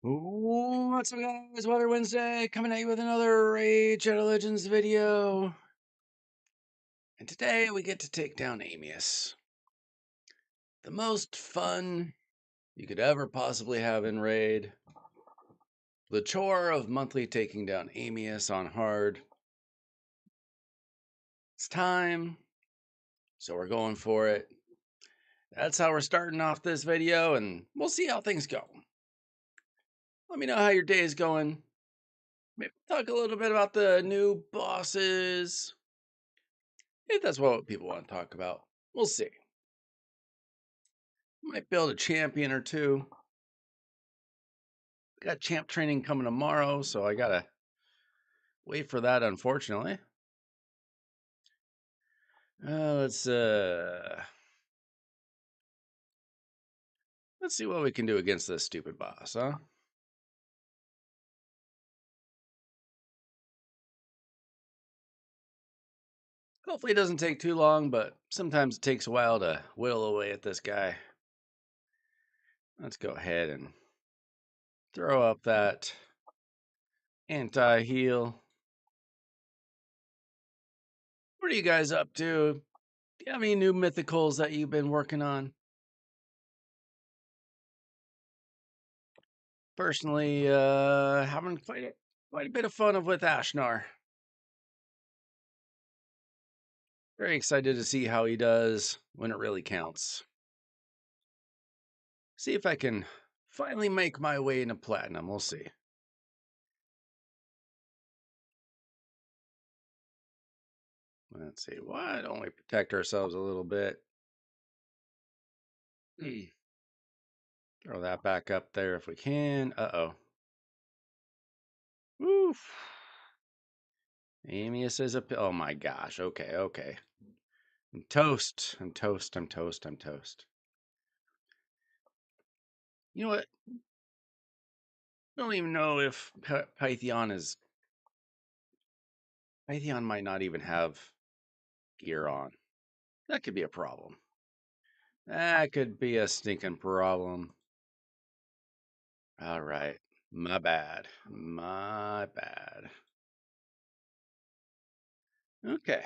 What's up, guys? Weather Wednesday coming at you with another Rage Shadow Legends video. And today we get to take down Amius. The most fun you could ever possibly have in Raid. The chore of monthly taking down Amius on hard. It's time, so we're going for it. That's how we're starting off this video, and we'll see how things go. Let me know how your day is going. Maybe talk a little bit about the new bosses. If that's what people want to talk about. We'll see. Might build a champion or two. Got champ training coming tomorrow, so I gotta wait for that, unfortunately. Let's see what we can do against this stupid boss, huh? Hopefully it doesn't take too long, but sometimes it takes a while to whittle away at this guy. Let's go ahead and throw up that anti-heal. What are you guys up to? Do you have any new mythicals that you've been working on? Personally, having quite a bit of fun with Ashnar. Very excited to see how he does when it really counts. See if I can finally make my way into platinum. We'll see. Let's see. Why don't we protect ourselves a little bit? Throw that back up there if we can. Uh-oh. Oof. Amius is oh my gosh. Okay, okay. I'm toast. I'm toast. I'm toast. I'm toast. You know what? I don't even know if Pythion is... Pythion might not even have gear on. That could be a problem. That could be a stinking problem. All right. My bad. My bad. Okay.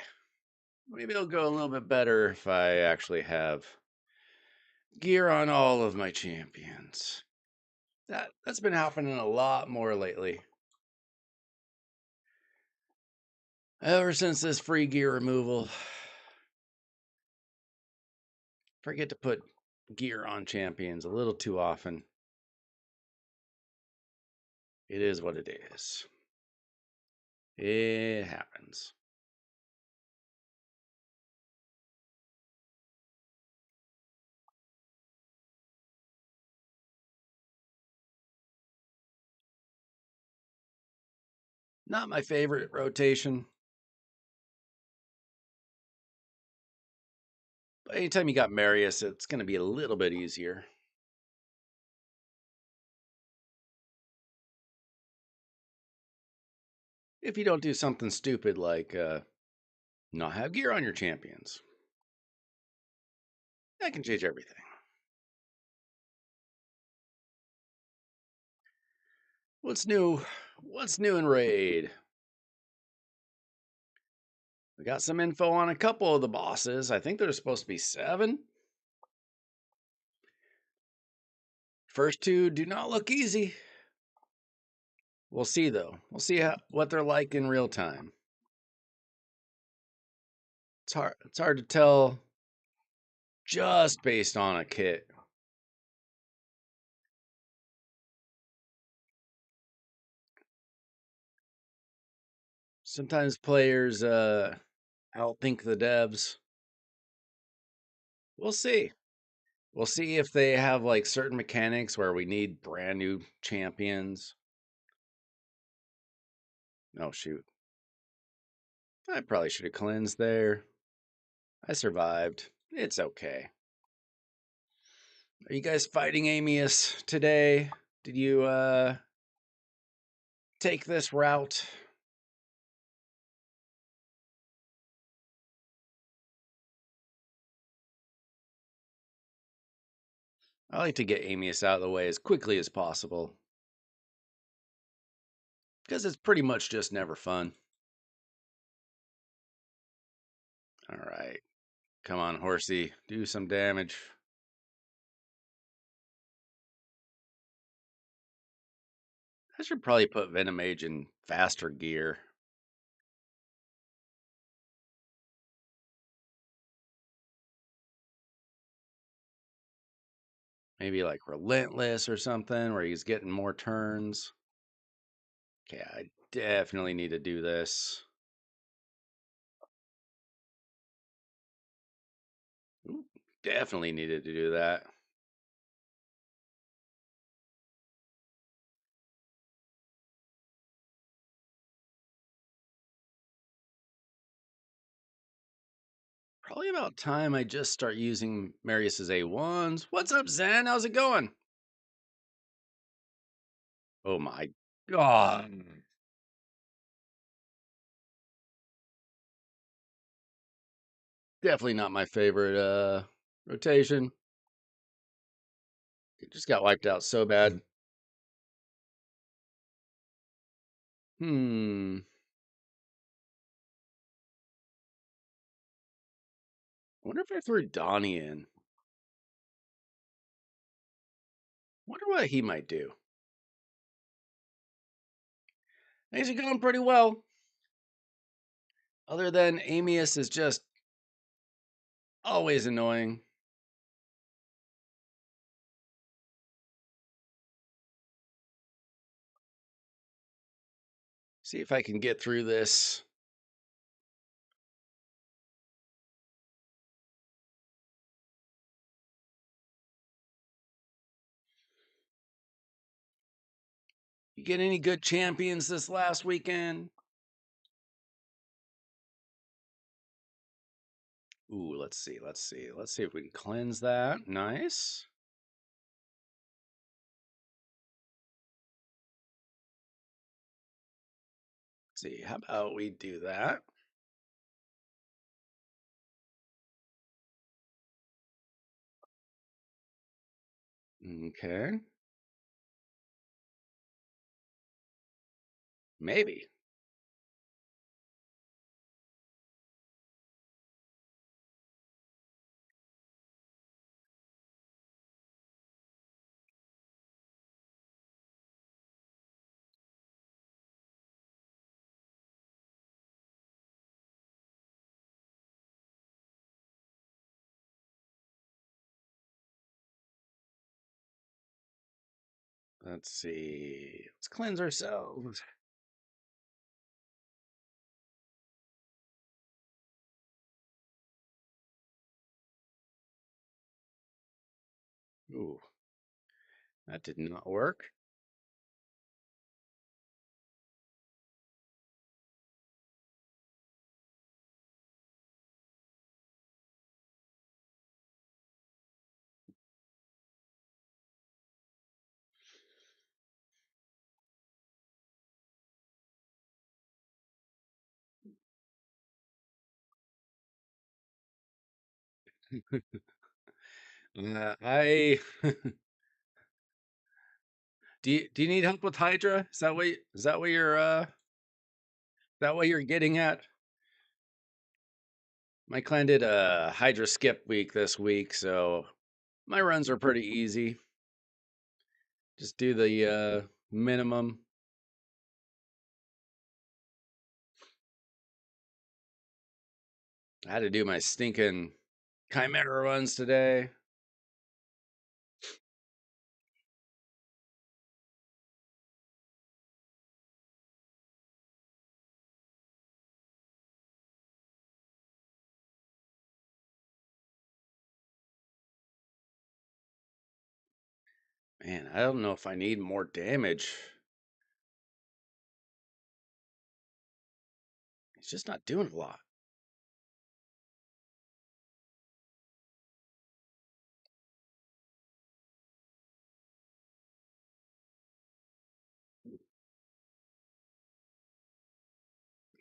Maybe it'll go a little bit better if I actually have gear on all of my champions. That's been happening a lot more lately. Ever since this free gear removal. Forget to put gear on champions a little too often. It is what it is. It happens. Not my favorite rotation. But anytime you got Marius, it's going to be a little bit easier. If you don't do something stupid like not have gear on your champions. That can change everything. What's new? What's new in Raid? We got some info on a couple of the bosses. I think there's supposed to be 7. First 2 do not look easy. We'll see, though. We'll see what they're like in real time. It's hard to tell just based on a kit. Sometimes players outthink the devs. We'll see. We'll see if they have like certain mechanics where we need brand new champions. Oh shoot. I probably should have cleansed there. I survived. It's okay. Are you guys fighting Amius today? Did you take this route? I like to get Amius out of the way as quickly as possible. Because it's pretty much just never fun. Alright. Come on, horsey. Do some damage. I should probably put Venomage in faster gear. Maybe like Relentless or something where he's getting more turns. Okay, I definitely need to do this. Ooh, definitely needed to do that. Probably about time I just start using Marius's A1s. What's up, Zen? How's it going? Oh my god. Definitely not my favorite rotation. It just got wiped out so bad. I wonder if I threw Donnie in. Wonder what he might do. Things are going pretty well. Other than Amius is just always annoying. See if I can get through this. You get any good champions this last weekend? Ooh, let's see. Let's see if we can cleanse that. Nice. Let's see, how about we do that? Okay. Maybe. Let's see. Let's cleanse ourselves. Ooh, that did not work. I do you need help with Hydra? Is that what you're getting at? My clan did a Hydra skip week this week, so my runs are pretty easy. Just do the minimum. I had to do my stinking Chimera runs today. Man, I don't know if I need more damage. He's just not doing a lot.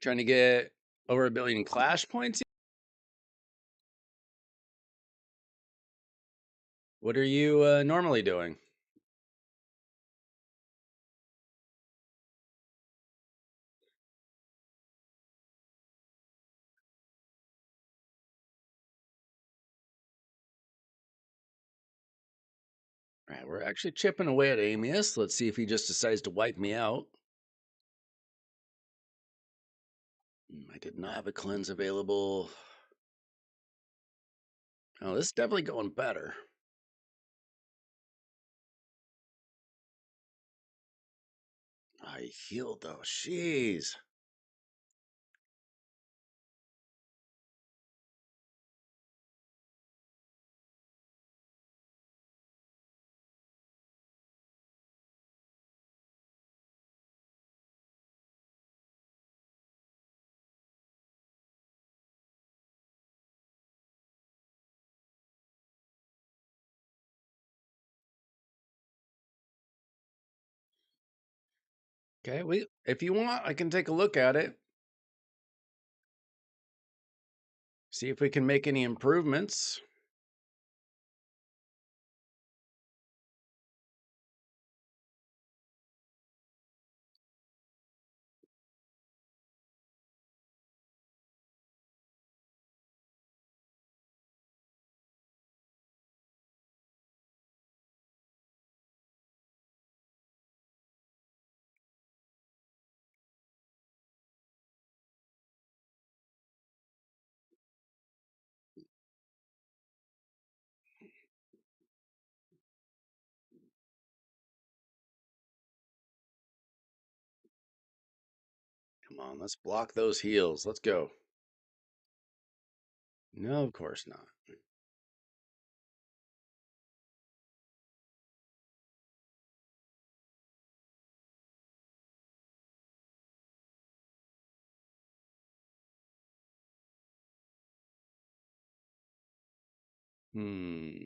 Trying to get over 1 billion clash points. What are you normally doing? All right, we're actually chipping away at Amius. Let's see if he just decides to wipe me out. I did not have a cleanse available. Oh, this is definitely going better. I healed though. Jeez. Okay, if you want, I can take a look at it. See if we can make any improvements. Come on, let's block those heals. Let's go. No, of course not. Hmm.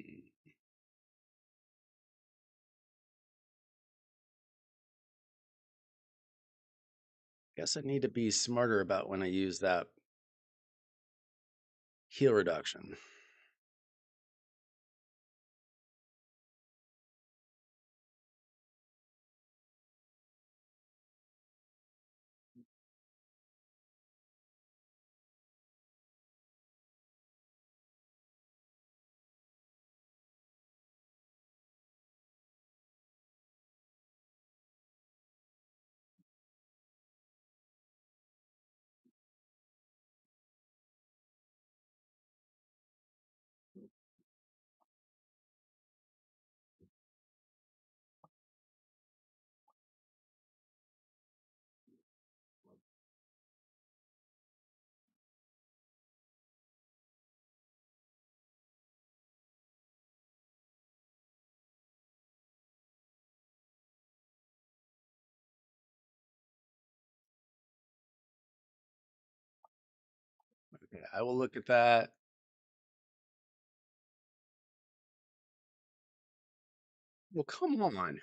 Guess I need to be smarter about when I use that heal reduction. Okay, I will look at that. Well, come on.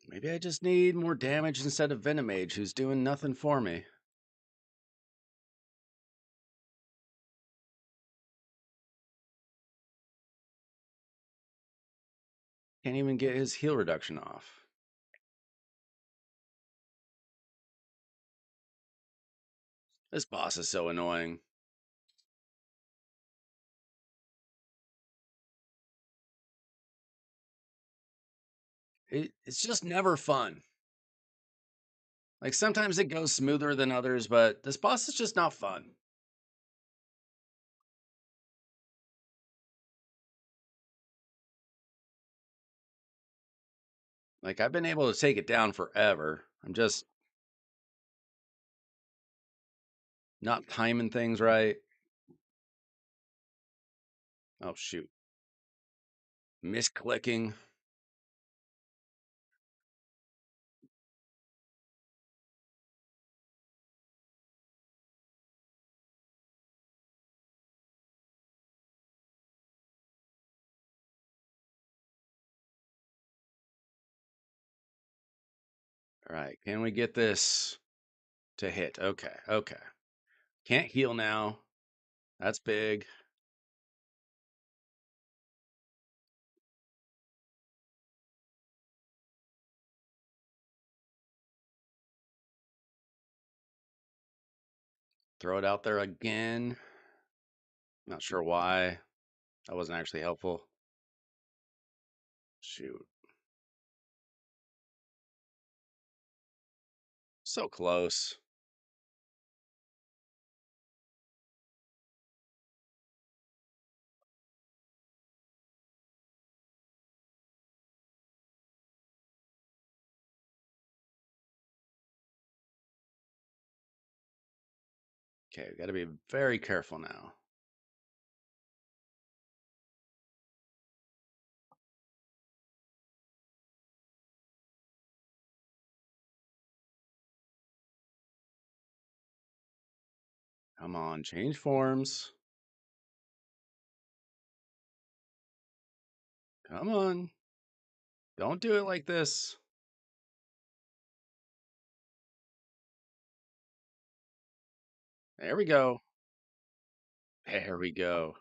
Maybe I just need more damage instead of Venomage, who's doing nothing for me. Can't even get his heal reduction off. This boss is so annoying. It's just never fun. Like sometimes it goes smoother than others, but this boss is just not fun. Like I've been able to take it down forever. I'm just not timing things right. Oh, shoot. Misclicking. All right. Can we get this to hit? Okay. Okay. Can't heal now. That's big. Throw it out there again. Not sure why. That wasn't actually helpful. Shoot. So close. Okay, we got to be very careful now. Come on, change forms. Come on. Don't do it like this. There we go. There we go.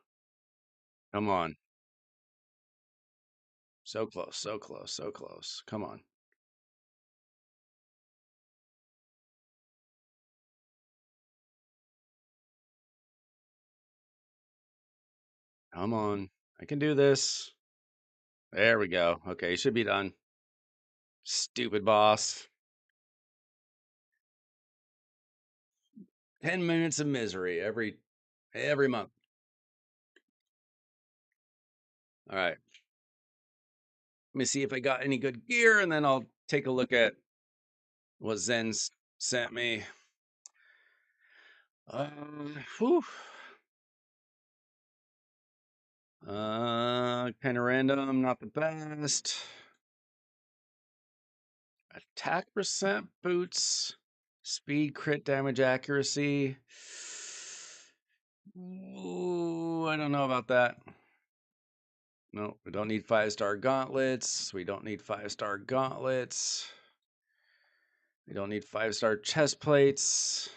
Come on. So close, so close, so close. Come on. Come on. I can do this. There we go. Okay, you should be done. Stupid boss. 10 minutes of misery every month. All right. Let me see if I got any good gear, and then I'll take a look at what Zen's sent me. Whew. Kind of random, not the best. Attack percent, boots, speed, crit damage, accuracy. Ooh, I don't know about that. No, we don't need 5-star gauntlets. We don't need 5-star gauntlets. We don't need 5-star chest plates.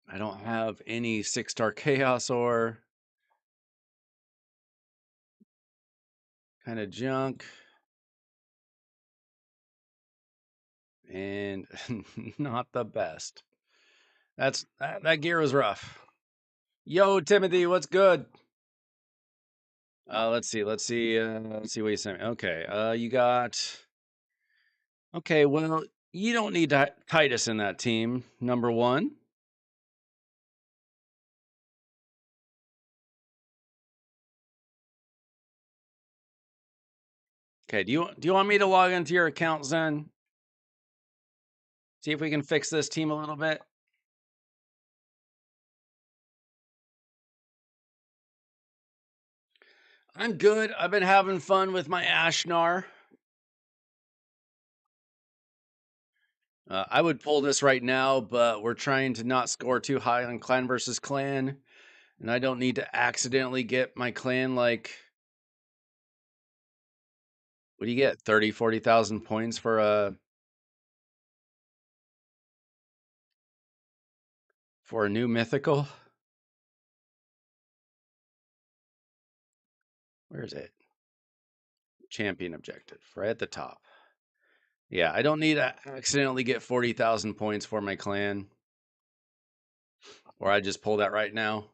I don't have any 6-star chaos ore. Kind of junk. And not the best. That gear was rough. Yo, Timothy, what's good? Let's see what you sent me. Okay, you got. Okay, well, you don't need Titus in that team. Number one. Okay, do you want me to log into your account, Zen? See if we can fix this team a little bit. I'm good. I've been having fun with my Ashnar. I would pull this right now, but we're trying to not score too high on clan versus clan. And I don't need to accidentally get my clan like, what do you get? 30, 40,000 points for a new mythical? Where is it? Champion objective, right at the top. Yeah, I don't need to accidentally get 40,000 points for my clan. Or I just pull that right now.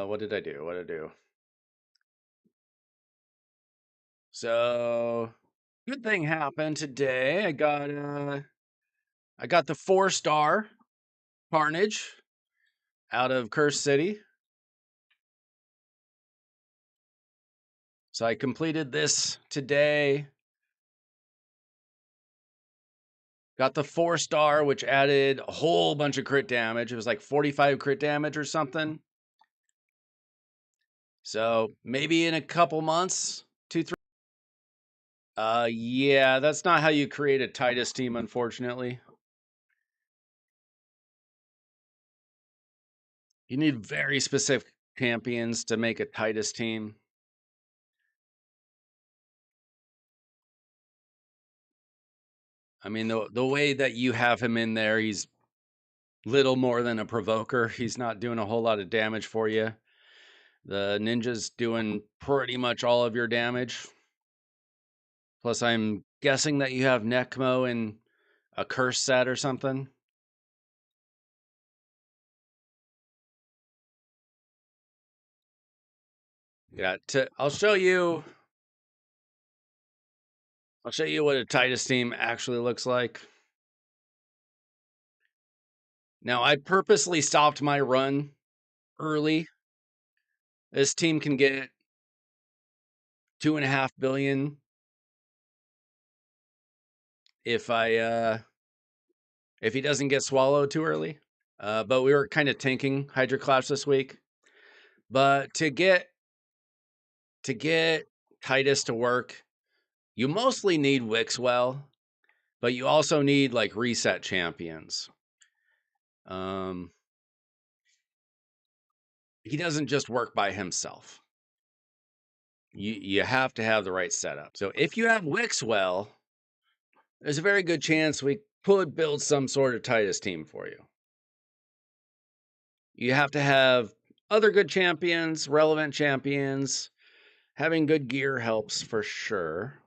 What did I do? What did I do? So, good thing happened today. I got the 4-star Carnage out of Curse City. So I completed this today. Got the 4-star, which added a whole bunch of crit damage. It was like 45 crit damage or something. So maybe in a couple months, 2, 3. Yeah, that's not how you create a Titus team, unfortunately. You need very specific champions to make a Titus team. I mean, the way that you have him in there, he's little more than a provoker. He's not doing a whole lot of damage for you. The ninja's doing pretty much all of your damage. Plus, I'm guessing that you have Necmo in a curse set or something. Yeah, I'll show you what a Titus team actually looks like. Now, I purposely stopped my run early. This team can get 2.5 billion if he doesn't get swallowed too early. But we were kind of tanking Hydroclaps this week. But to get Titus to work, you mostly need Wixwell, but you also need like reset champions. He doesn't just work by himself. You have to have the right setup. So if you have Wixwell, there's a very good chance we could build some sort of Titus team for you. You have to have other good champions, relevant champions. Having good gear helps for sure.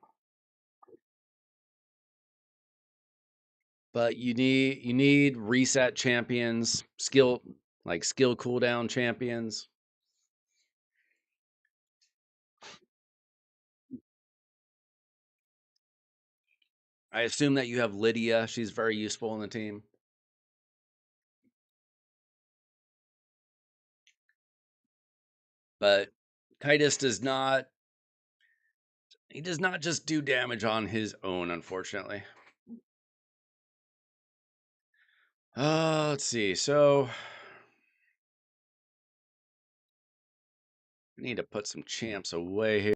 But you need reset champions, skill cooldown champions. I assume that you have Lydia. She's very useful in the team. But Titus does not just do damage on his own, unfortunately. Let's see. So I need to put some champs away here.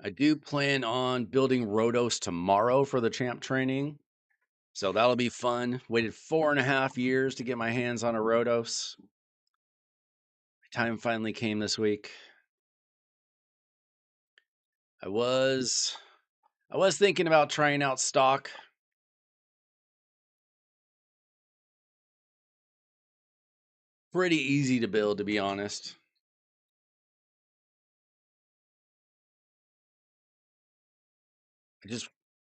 I do plan on building Rhodos tomorrow for the champ training. So that'll be fun. Waited 4.5 years to get my hands on a Rhodos. Time finally came this week. I was thinking about trying out stock. Pretty easy to build, to be honest.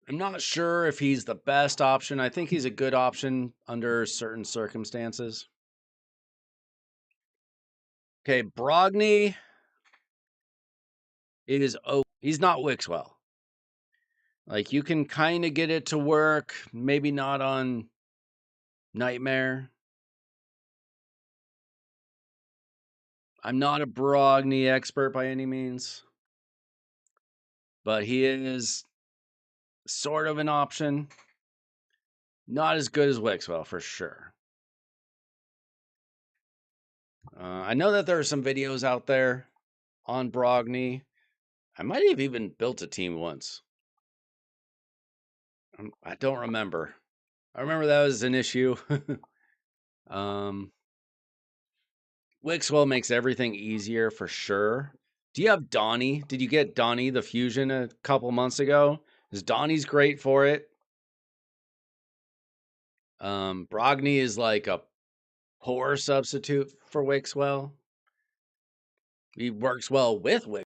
I'm not sure if he's the best option. I think he's a good option under certain circumstances. Okay, Brogni is he's not Wixwell. Like you can kind of get it to work, maybe not on Nightmare. I'm not a Brogni expert by any means, but he is sort of an option. Not as good as Wixwell for sure. I know that there are some videos out there on Brogni. I might have even built a team once. I don't remember. I remember that was an issue. Wixwell makes everything easier for sure. Do you have Donnie? Did you get Donnie the fusion a couple months ago? Because Donnie's great for it. Brogni is like a poor substitute for Wixwell. He works well with Wix.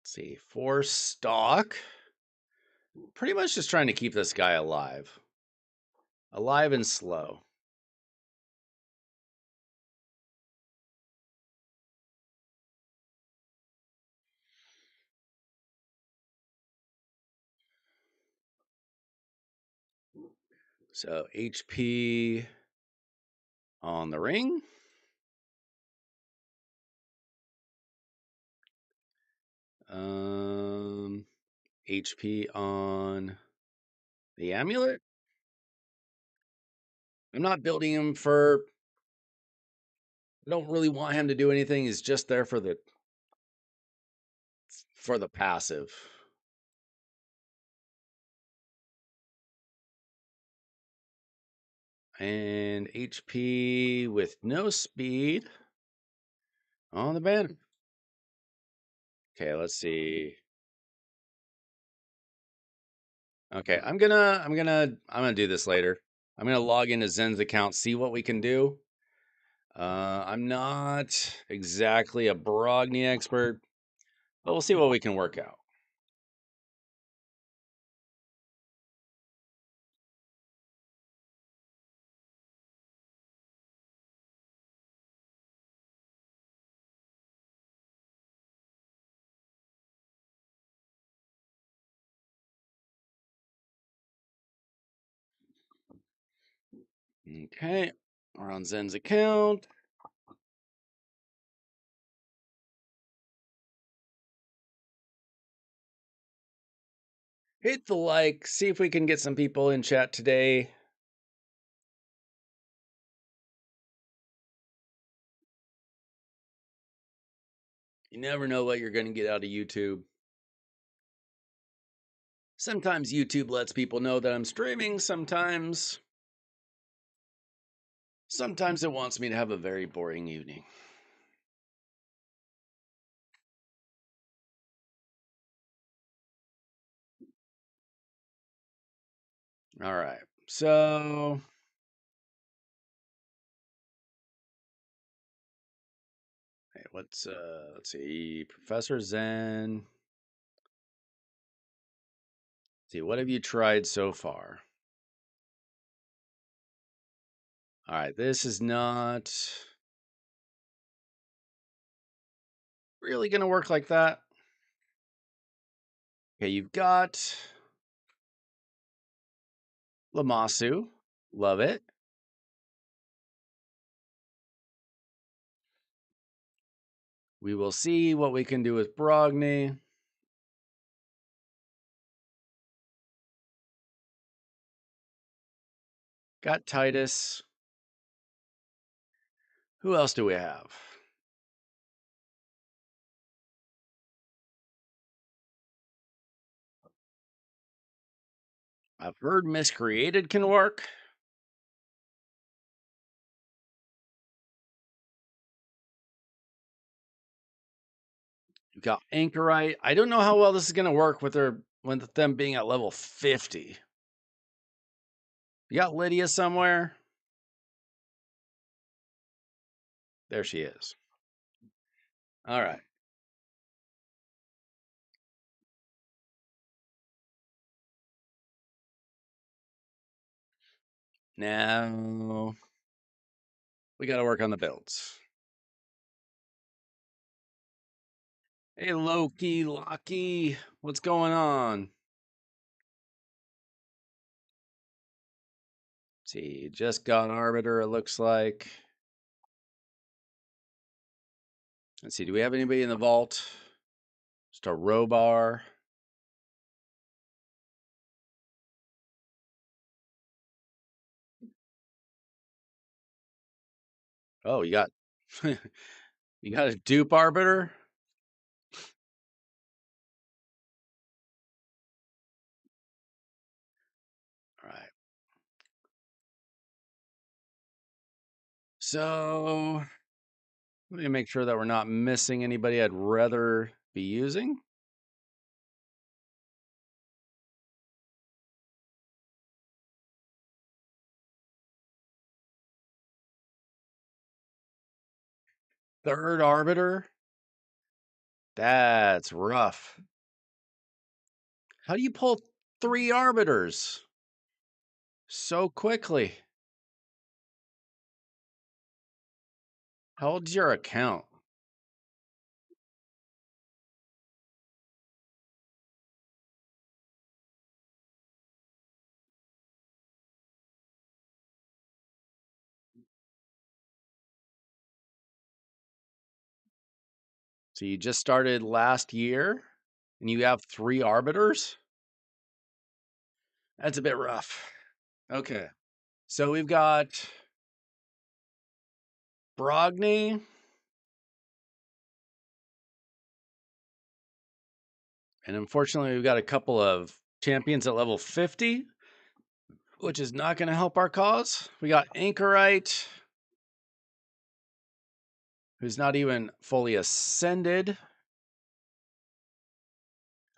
Let's see, for stock, pretty much just trying to keep this guy alive and slow. So HP on the ring. HP on the amulet. I'm not building him I don't really want him to do anything. He's just there for the passive. And HP with no speed on the banner. Okay, let's see. Okay, I'm gonna do this later. I'm gonna log into Zen's account, see what we can do. I'm not exactly a Brogni expert, but we'll see what we can work out. Okay, we're on Zen's account. Hit the like, see if we can get some people in chat today. You never know what you're going to get out of YouTube. Sometimes YouTube lets people know that I'm streaming. Sometimes it wants me to have a very boring evening. All right. So let's see. Professor Zen. Let's see, what have you tried so far? All right, this is not really going to work like that. Okay, you've got Lamasu. Love it. We will see what we can do with Brogni. Got Titus. Who else do we have? I've heard Miscreated can work. You've got Anchorite. I don't know how well this is going to work with them being at level 50. You got Lydia somewhere? There she is. All right. Now we got to work on the builds. Hey, Loki, what's going on? Let's see, just got Arbiter, it looks like. Let's see, do we have anybody in the vault? Just a Robar. Oh, you got you got a dupe Arbiter? All right. So let me make sure that we're not missing anybody I'd rather be using. Third Arbiter? That's rough. How do you pull 3 Arbiters so quickly? How old's your account? So you just started last year and you have 3 arbiters? That's a bit rough. Okay. So we've got Brogny. And unfortunately, we've got a couple of champions at level 50, which is not going to help our cause. We got Anchorite, who's not even fully ascended.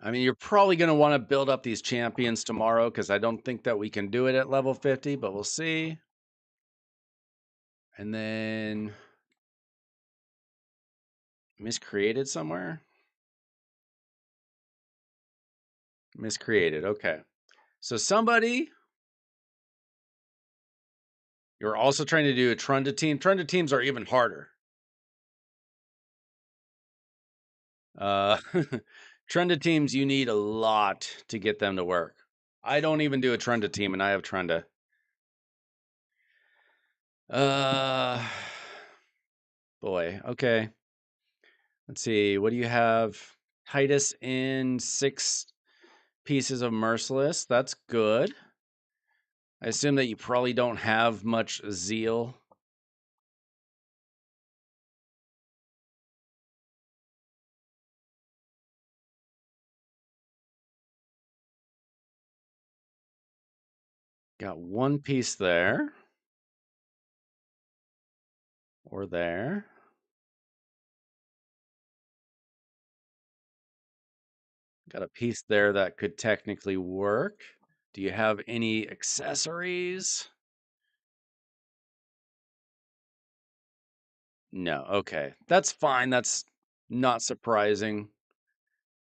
I mean, you're probably going to want to build up these champions tomorrow because I don't think that we can do it at level 50, but we'll see. And then miscreated somewhere. Miscreated. Okay. So somebody, you're also trying to do a Trunda team. Trunda teams are even harder. Trunda teams, you need a lot to get them to work. I don't even do a Trunda team, and I have Trunda. Boy, okay. Let's see. What do you have? Titus in 6 pieces of Merciless. That's good. I assume that you probably don't have much zeal. Got 1 piece there. Or there. Got a piece there that could technically work. Do you have any accessories? No. Okay. That's fine. That's not surprising.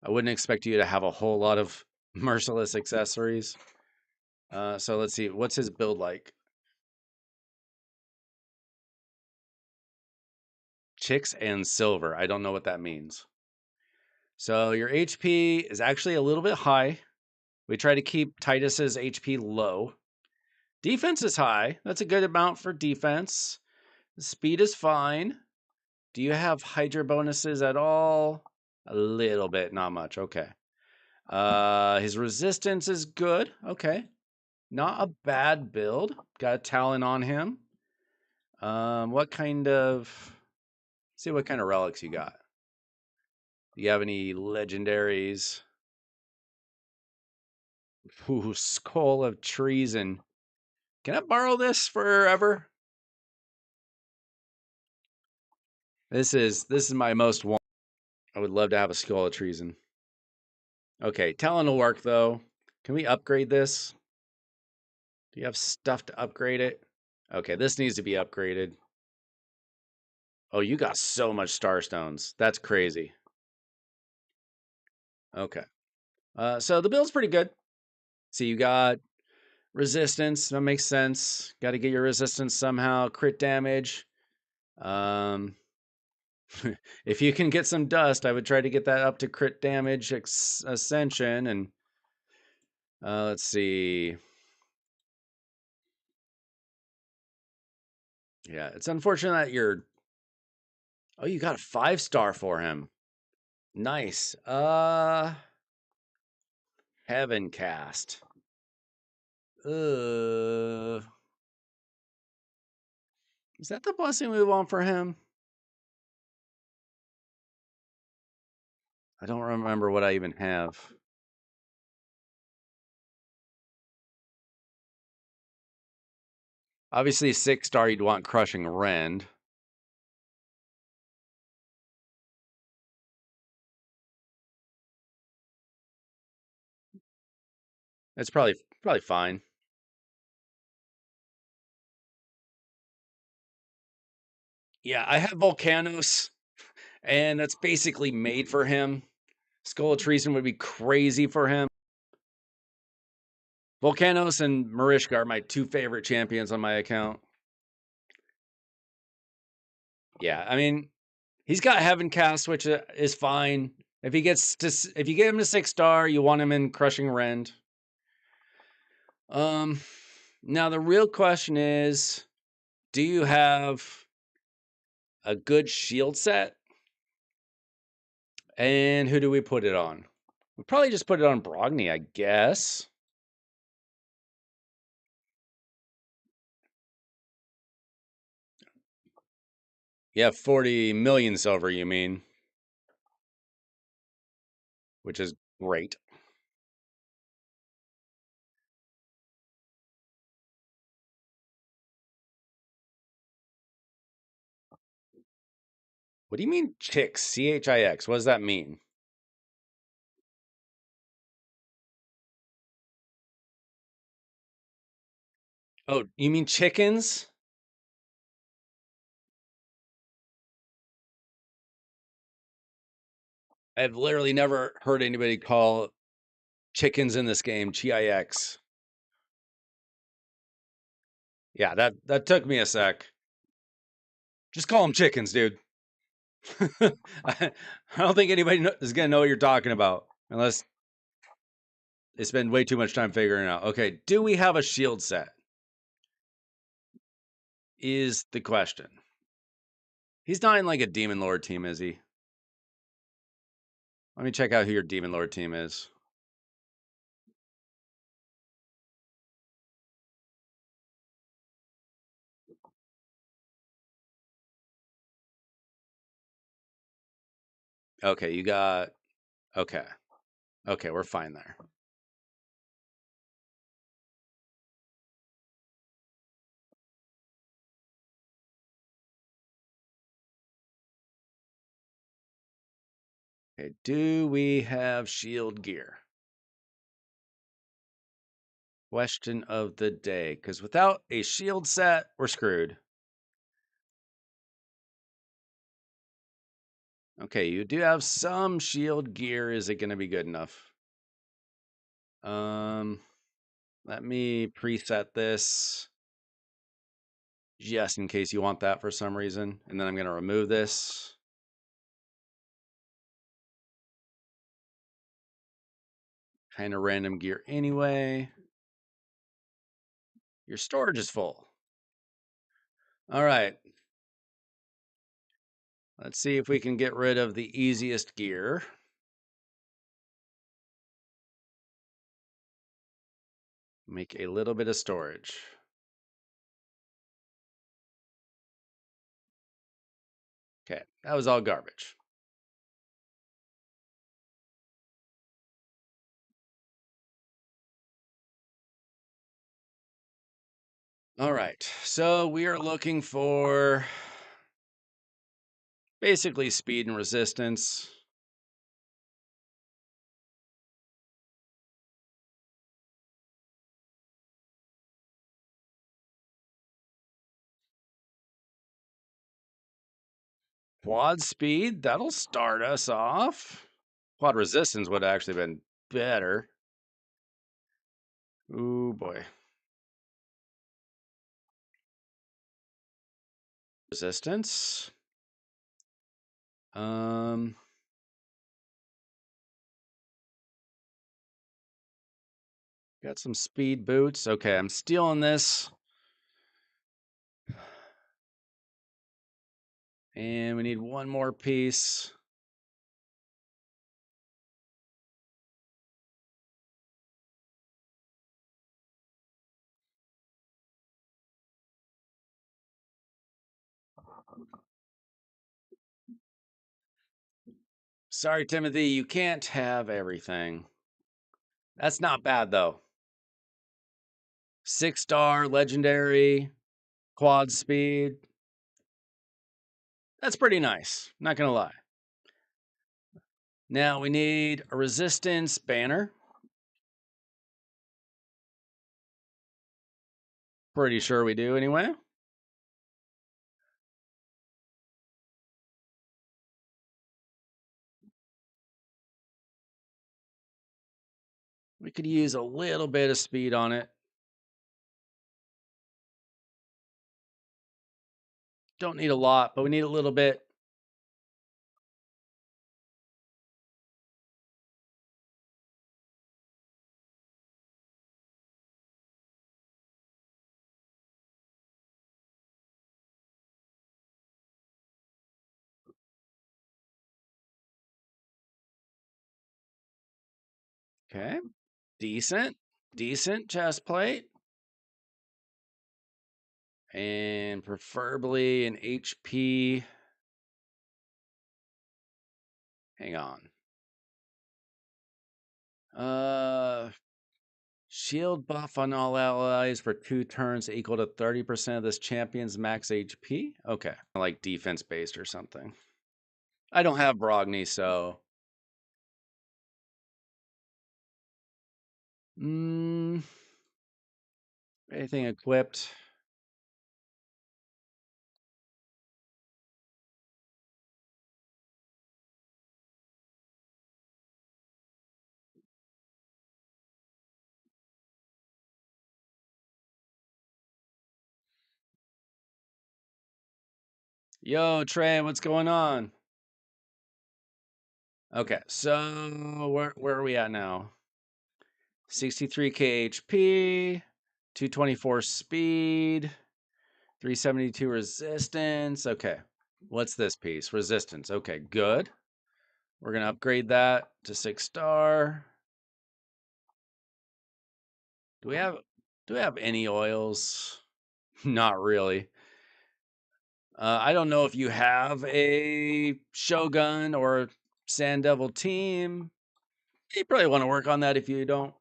I wouldn't expect you to have a whole lot of merciless accessories. So let's see. What's his build like? Chicks and silver. I don't know what that means. So your HP is actually a little bit high. We try to keep Titus's HP low. Defense is high. That's a good amount for defense. Speed is fine. Do you have Hydra bonuses at all? A little bit, not much. Okay. His resistance is good. Okay. Not a bad build. Got a talent on him. What kind of... See what kind of relics you got. Do you have any legendaries? Ooh, Skull of Treason. Can I borrow this forever? This is my most want. I would love to have a Skull of Treason. Okay, talent will work though. Can we upgrade this? Do you have stuff to upgrade it? Okay, this needs to be upgraded. Oh, you got so much Starstones. That's crazy. Okay. So the build's pretty good. So you got resistance. That makes sense. Got to get your resistance somehow. Crit damage. If you can get some dust, I would try to get that up to crit damage ascension. And let's see. Yeah, it's unfortunate that you're... Oh, you got a 5-star for him. Nice. Heaven cast. Is that the blessing we want for him? I don't remember what I even have. Obviously, 6-star, you'd want Crushing Rend. It's probably fine. Yeah, I have Volcanos, and that's basically made for him. Skull of Treason would be crazy for him. Volcanos and Marishka are my 2 favorite champions on my account. Yeah, I mean, he's got Heaven Cast, which is fine. If you get him to 6-star, you want him in Crushing Rend. Now the real question is, do you have a good shield set? And who do we put it on? We probably just put it on Brogni, I guess. Yeah, 40 million silver, you mean? Which is great. What do you mean chix? C-H-I-X. What does that mean? Oh, you mean chickens? I've literally never heard anybody call chickens in this game G-I-X. Yeah, that took me a sec. Just call them chickens, dude. I don't think anybody is going to know what you're talking about unless they spend way too much time figuring it out. Okay, do we have a shield set? Is the question. He's not in like a Demon Lord team, is he? Let me check out who your Demon Lord team is. Okay, you got... Okay. Okay, we're fine there. Okay, do we have shield gear? Question of the day. Because without a shield set, we're screwed. Okay, you do have some shield gear. Is it going to be good enough? Let me preset this just in case you want that for some reason. And then I'm going to remove this. Kind of random gear anyway. Your storage is full. All right. Let's see if we can get rid of the easiest gear. Make a little bit of storage. Okay, that was all garbage. All right, so we are looking for basically speed and resistance. Quad speed, that'll start us off. Quad resistance would have actually been better. Ooh, boy. Resistance. Got some speed boots. Okay, I'm stealing this. And we need one more piece. Sorry, Timothy, you can't have everything. That's not bad, though. 6-star, legendary, quad speed. That's pretty nice. Not going to lie. Now we need a resistance banner. Pretty sure we do anyway. We could use a little bit of speed on it. Don't need a lot, but we need a little bit. Okay. Decent chest plate. And preferably an HP. Hang on. Shield buff on all allies for 2 turns equal to 30% of this champion's max HP. Okay. Like defense based or something. I don't have Brogni, so. Anything equipped? Yo, Trey, what's going on? Okay, so where are we at now? 63k HP, 224 speed, 372 resistance. Okay, what's this piece? Resistance. Okay, good. We're gonna upgrade that to 6-star. Do we have any oils? Not really. I don't know if you have a Shogun or Sand Devil team. You probably want to work on that if you don't.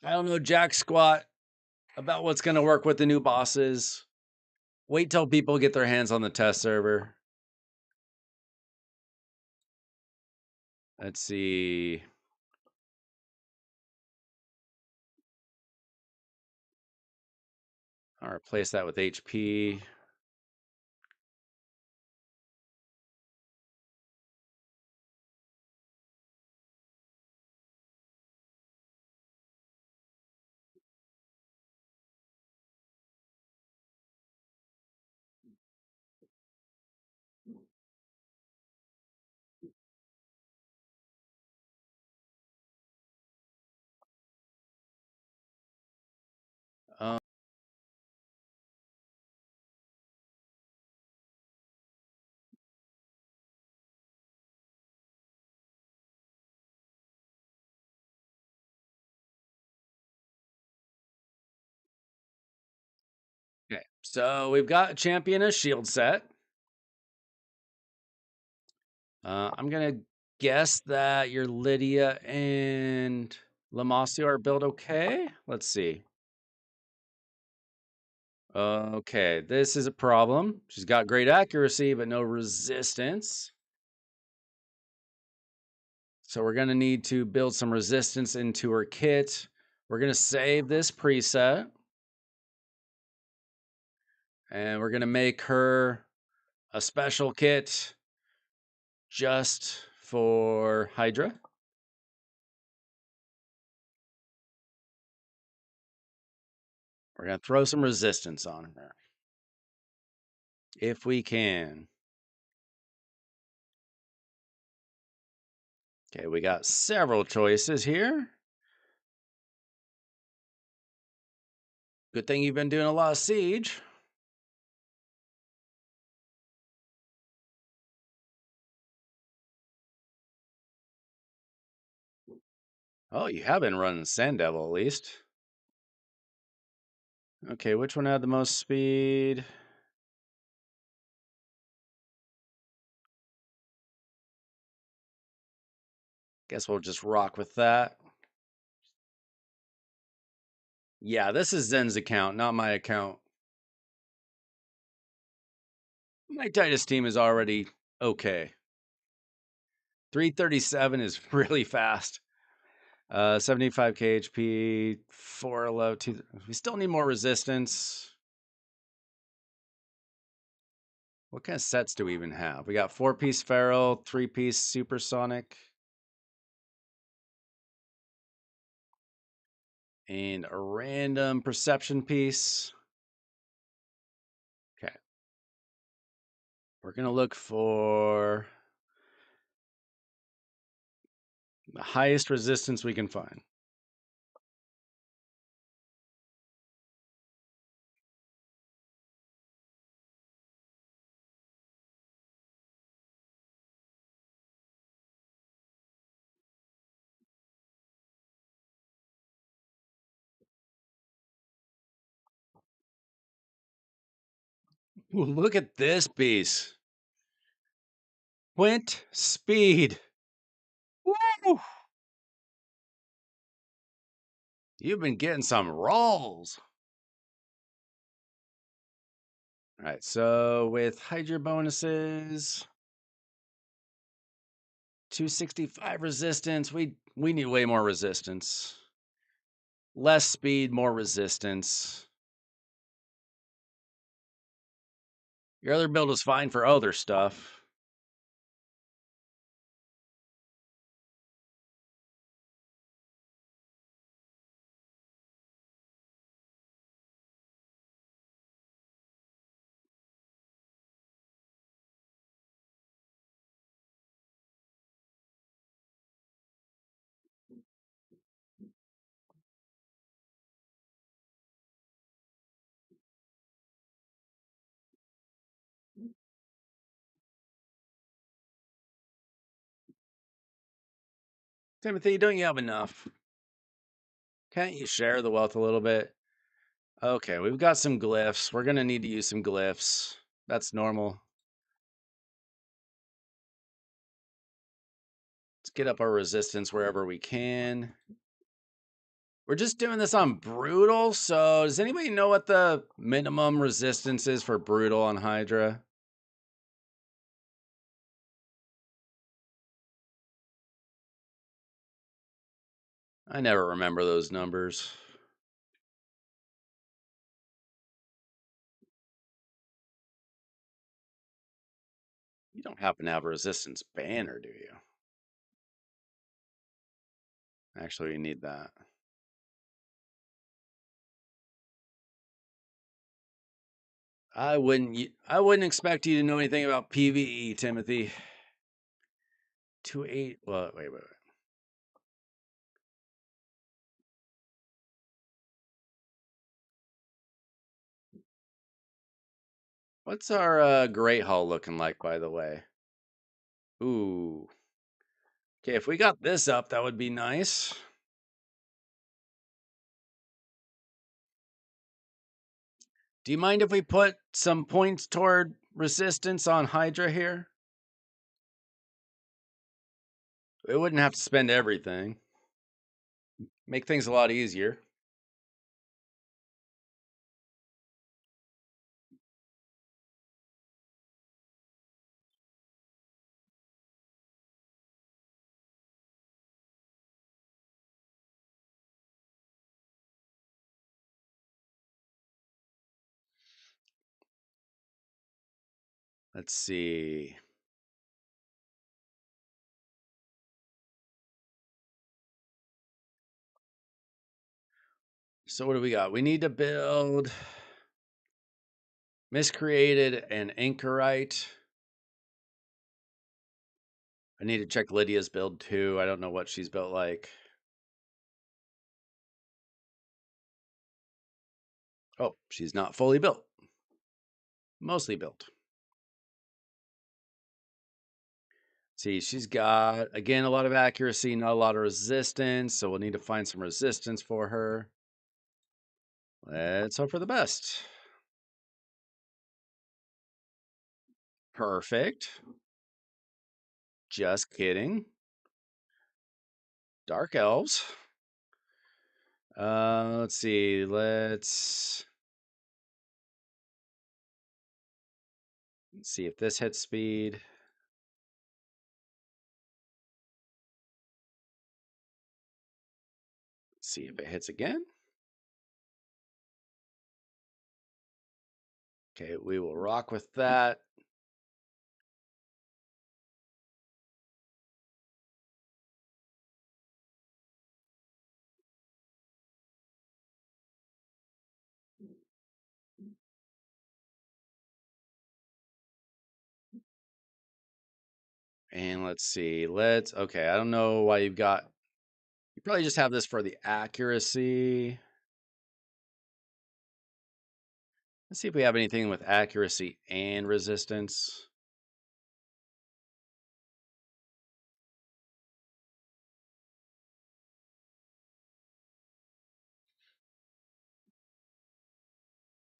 I don't know jack squat about what's going to work with the new bosses. Wait till people get their hands on the test server. Let's see. I'll replace that with HP. Um, okay, so we've got a champion a shield set. I'm going to guess that your Lydia and Lamasio are built okay. Let's see. Okay, this is a problem. She's got great accuracy, but no resistance. So we're going to need to build some resistance into her kit. We're going to save this preset. And we're going to make her a special kit just for Hydra. We're going to throw some resistance on her. If we can. Okay, we got several choices here. Good thing you've been doing a lot of Siege. Oh, you have been running Sand Devil at least. Okay, which one had the most speed? Guess we'll just rock with that. Yeah, this is Zen's account, not my account. My Titus team is already okay. 337 is really fast. 75k HP, 411. We still need more resistance. What kind of sets do we even have? We got 4-piece Feral, 3-piece Supersonic, and a random Perception piece. Okay. We're going to look for the highest resistance we can find. Ooh, look at this piece. Quint speed. Woo! You've been getting some rolls. All right, so with Hydra bonuses, 265 resistance. We need way more resistance. Less speed, more resistance. Your other build was fine for other stuff. Timothy, don't you have enough? Can't you share the wealth a little bit? Okay, we've got some glyphs. We're going to need to use some glyphs. That's normal. Let's get up our resistance wherever we can. We're just doing this on brutal, so does anybody know what the minimum resistance is for brutal on Hydra? I never remember those numbers. You don't happen to have a resistance banner, do you? Actually, we need that. I wouldn't expect you to know anything about PvE, Timothy. 2-8. Well, wait. What's our Great Hall looking like, by the way? Ooh. Okay, if we got this up, that would be nice. Do you mind if we put some points toward resistance on Hydra here? We wouldn't have to spend everything. Make things a lot easier. Let's see. So what do we got? We need to build Miscreated and Anchorite. I need to check Lydia's build too. I don't know what she's built like. Oh, she's not fully built. Mostly built. See, she's got, again, a lot of accuracy, not a lot of resistance. So we'll need to find some resistance for her. Let's hope for the best. Perfect. Just kidding. Dark elves. Let's see. Let's see if this hits speed. Let's see if it hits again. Okay, we will rock with that. And let's see. Okay, I don't know why you probably just have this for the accuracy. Let's see if we have anything with accuracy and resistance.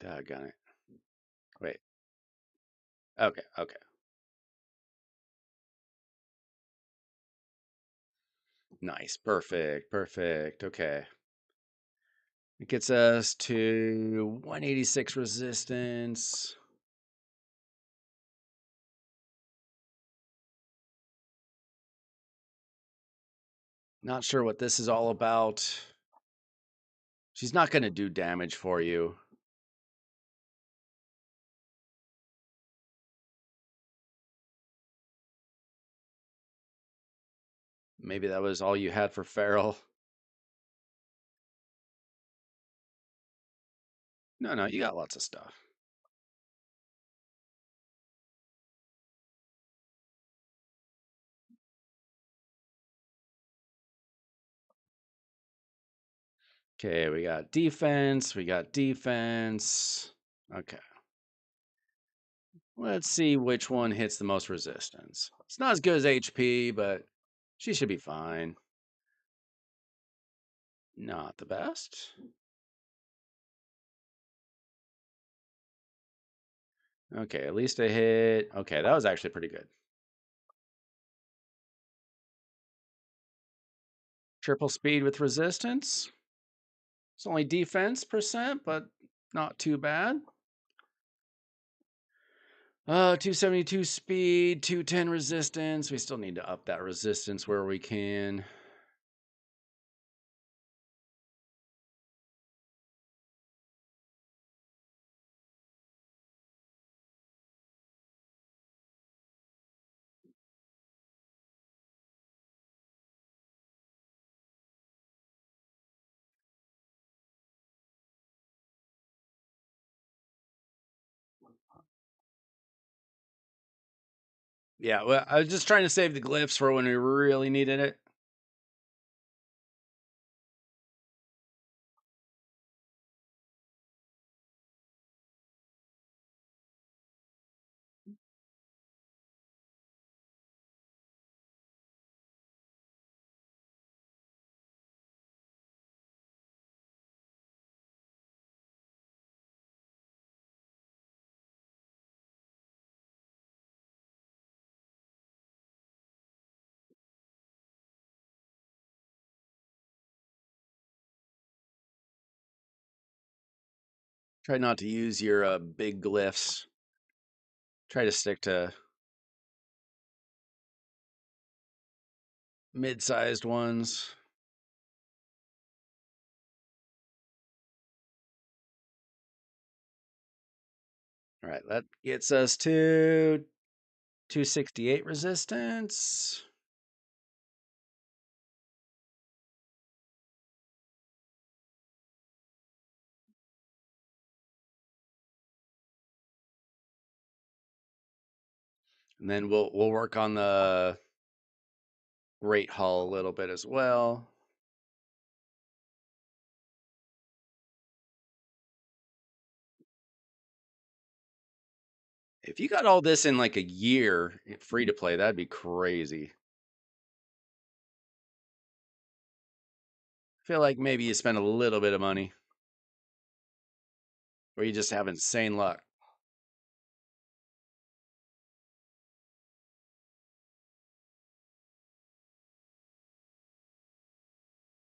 Doggone it. Wait. Okay, okay. Nice. Perfect. Perfect. Okay. It gets us to 186 resistance. Not sure what this is all about. She's not going to do damage for you. Maybe that was all you had for Feral. No, no, you got lots of stuff. Okay, we got defense. We got defense. Okay. Let's see which one hits the most resistance. It's not as good as HP, but she should be fine. Not the best. Okay, at least a hit. Okay, that was actually pretty good. Triple speed with resistance. It's only defense percent, but not too bad. 272 speed, 210 resistance. We still need to up that resistance where we can. Yeah, well, I was just trying to save the glyphs for when we really needed it. Try not to use your big glyphs. Try to stick to mid-sized ones. All right, that gets us to 268 resistance. And then we'll work on the Great Hall a little bit as well. If you got all this in like a year free to play, that'd be crazy. I feel like maybe you spend a little bit of money, or you just have insane luck.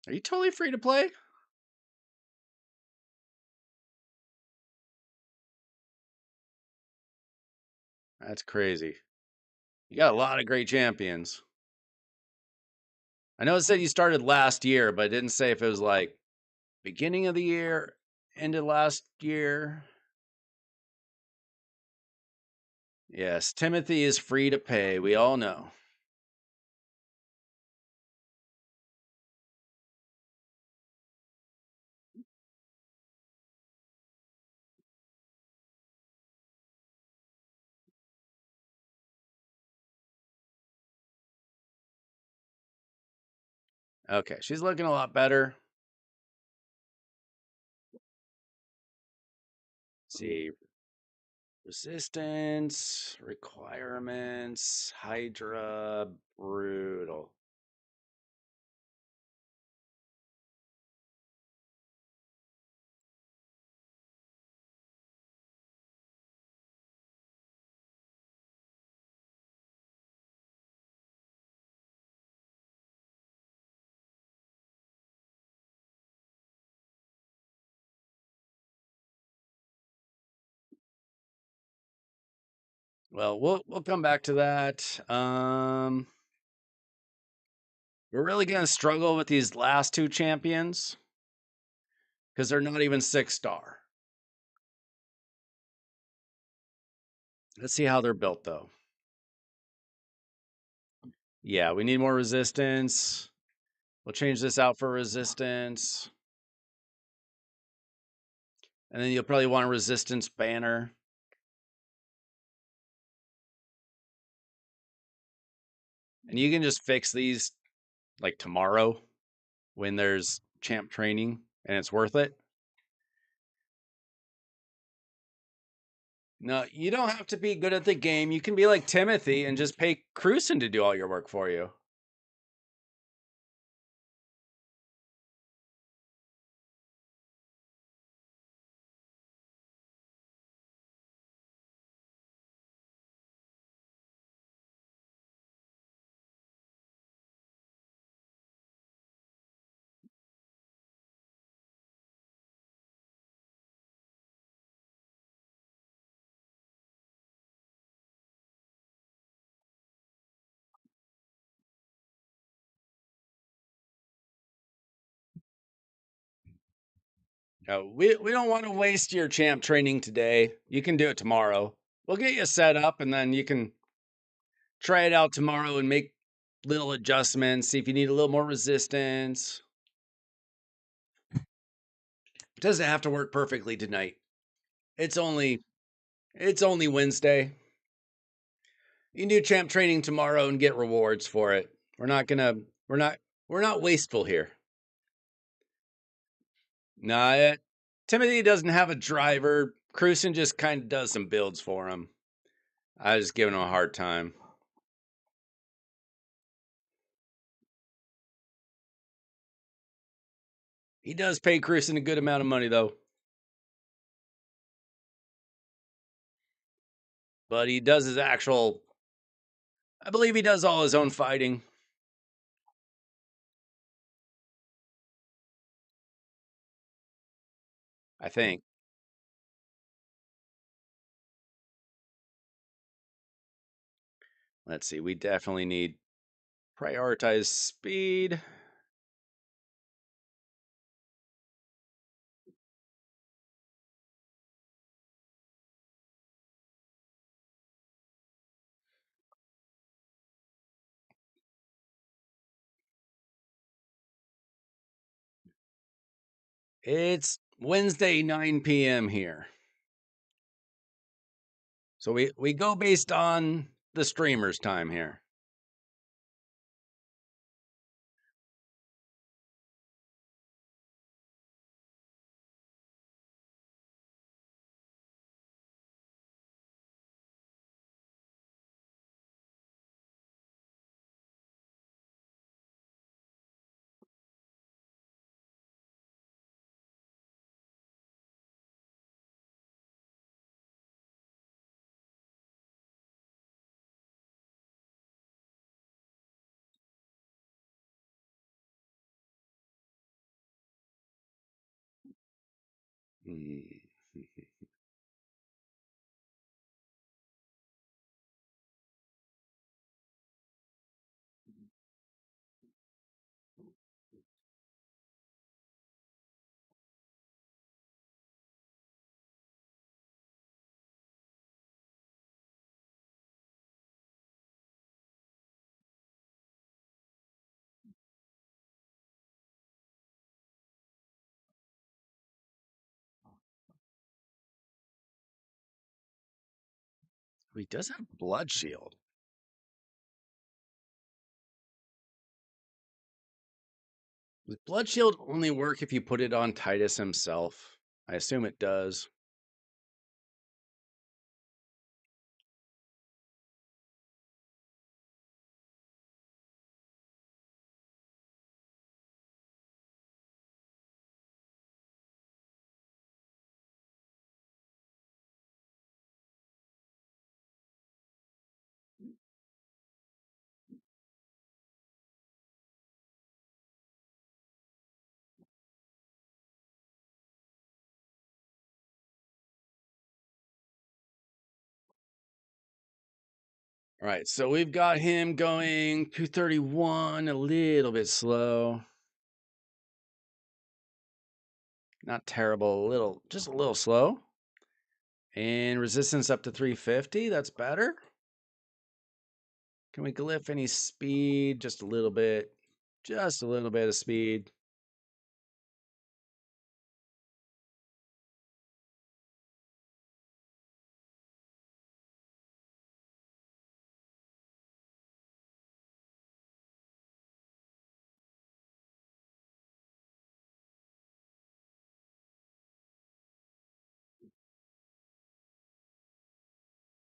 Are you totally free to play? That's crazy. You got a lot of great champions. I know it said you started last year, but it didn't say if it was like beginning of the year, end of last year. Yes, Timothy is free to pay. We all know. Okay, she's looking a lot better. Let's see. Resistance, requirements, Hydra, brutal. Well, we'll come back to that. We're really gonna struggle with these last two champions because they're not even 6-star. Let's see how they're built though. Yeah, we need more resistance. We'll change this out for resistance. And then you'll probably want a resistance banner. And you can just fix these like tomorrow when there's champ training and it's worth it. No, you don't have to be good at the game. You can be like Timothy and just pay Cruisen to do all your work for you. We don't want to waste your champ training today. You can do it tomorrow. We'll get you set up and then you can try it out tomorrow and make little adjustments. See if you need a little more resistance. It doesn't have to work perfectly tonight. It's only Wednesday. You can do champ training tomorrow and get rewards for it. We're not wasteful here. Nah, Timothy doesn't have a driver. Cruisen just kind of does some builds for him. I was giving him a hard time. He does pay Cruisen a good amount of money though. But he does his actual I believe he does all his own fighting. I think. Let's see. We definitely need prioritize speed. It's Wednesday 9 p.m. here. So we go based on the streamer's time here. Hmm. He does have blood shield. Does blood shield only work if you put it on Titus himself? I assume it does. All right, so we've got him going 231, a little bit slow. Not terrible, just a little slow. And resistance up to 350, that's better. Can we glyph any speed? Just a little bit of speed.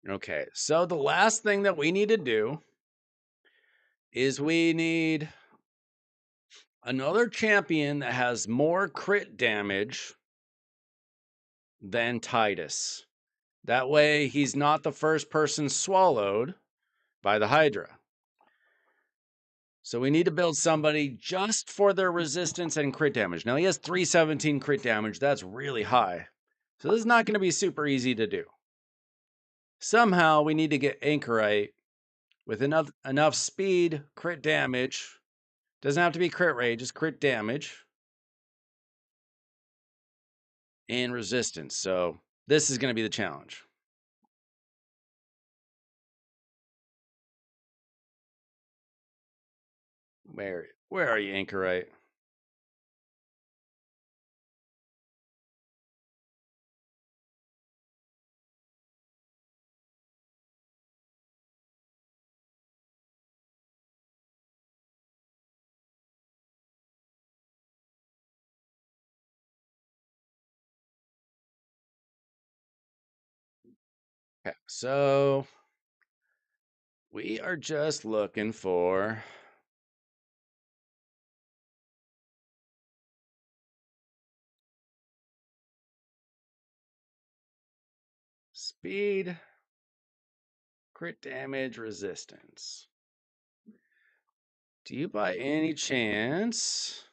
Okay, so the last thing that we need to do is we need another champion that has more crit damage than Titus. That way he's not the first person swallowed by the Hydra. So we need to build somebody just for their resistance and crit damage. Now he has 317 crit damage. That's really high. So this is not going to be super easy to do. Somehow we need to get Anchorite with enough speed, crit damage. Doesn't have to be crit rate, just crit damage. And resistance. So this is going to be the challenge. Where are you, Anchorite? Okay, so we are just looking for speed, crit damage, resistance. Do you by any chance...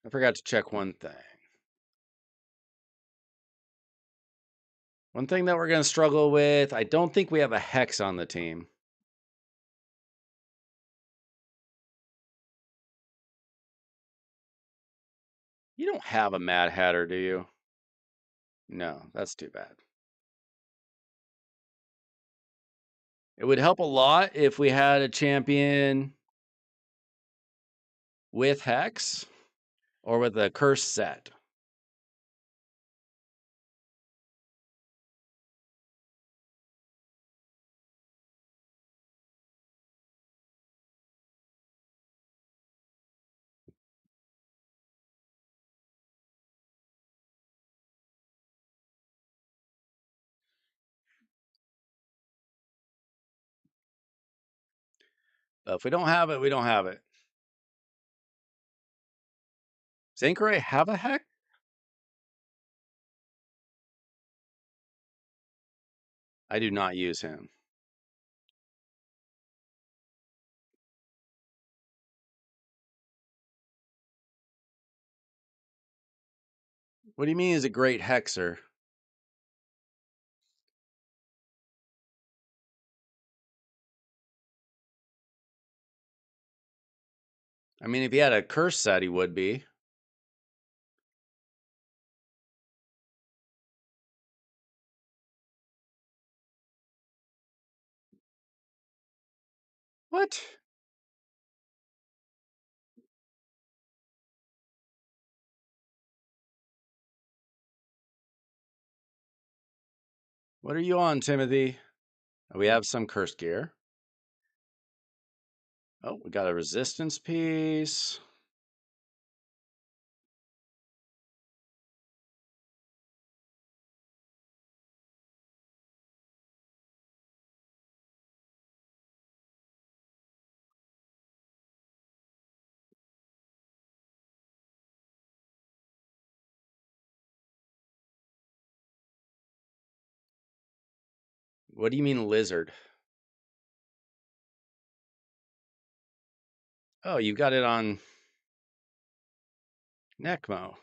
I forgot to check one thing. One thing that we're going to struggle with, I don't think we have a Hex on the team. You don't have a Mad Hatter, do you? No, that's too bad. It would help a lot if we had a champion with Hex or with a curse set. But if we don't have it, we don't have it. Does Anchorite have a Hex? I do not use him. What do you mean he's a great hexer? I mean, if he had a curse set, he would be. What? What are you on, Timothy? We have some curse gear. Oh, we got a resistance piece. What do you mean lizard? Oh, you got it on Necmo.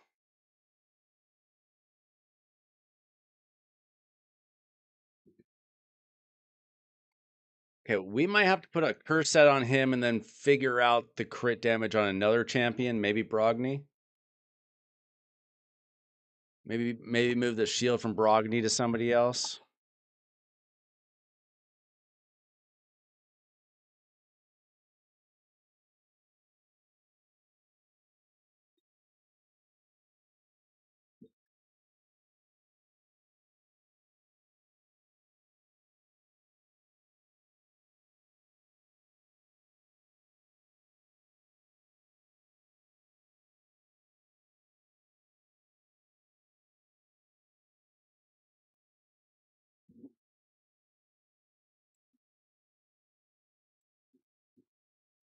Okay, we might have to put a curse set on him and then figure out the crit damage on another champion, maybe Brogni. Maybe move the shield from Brogni to somebody else.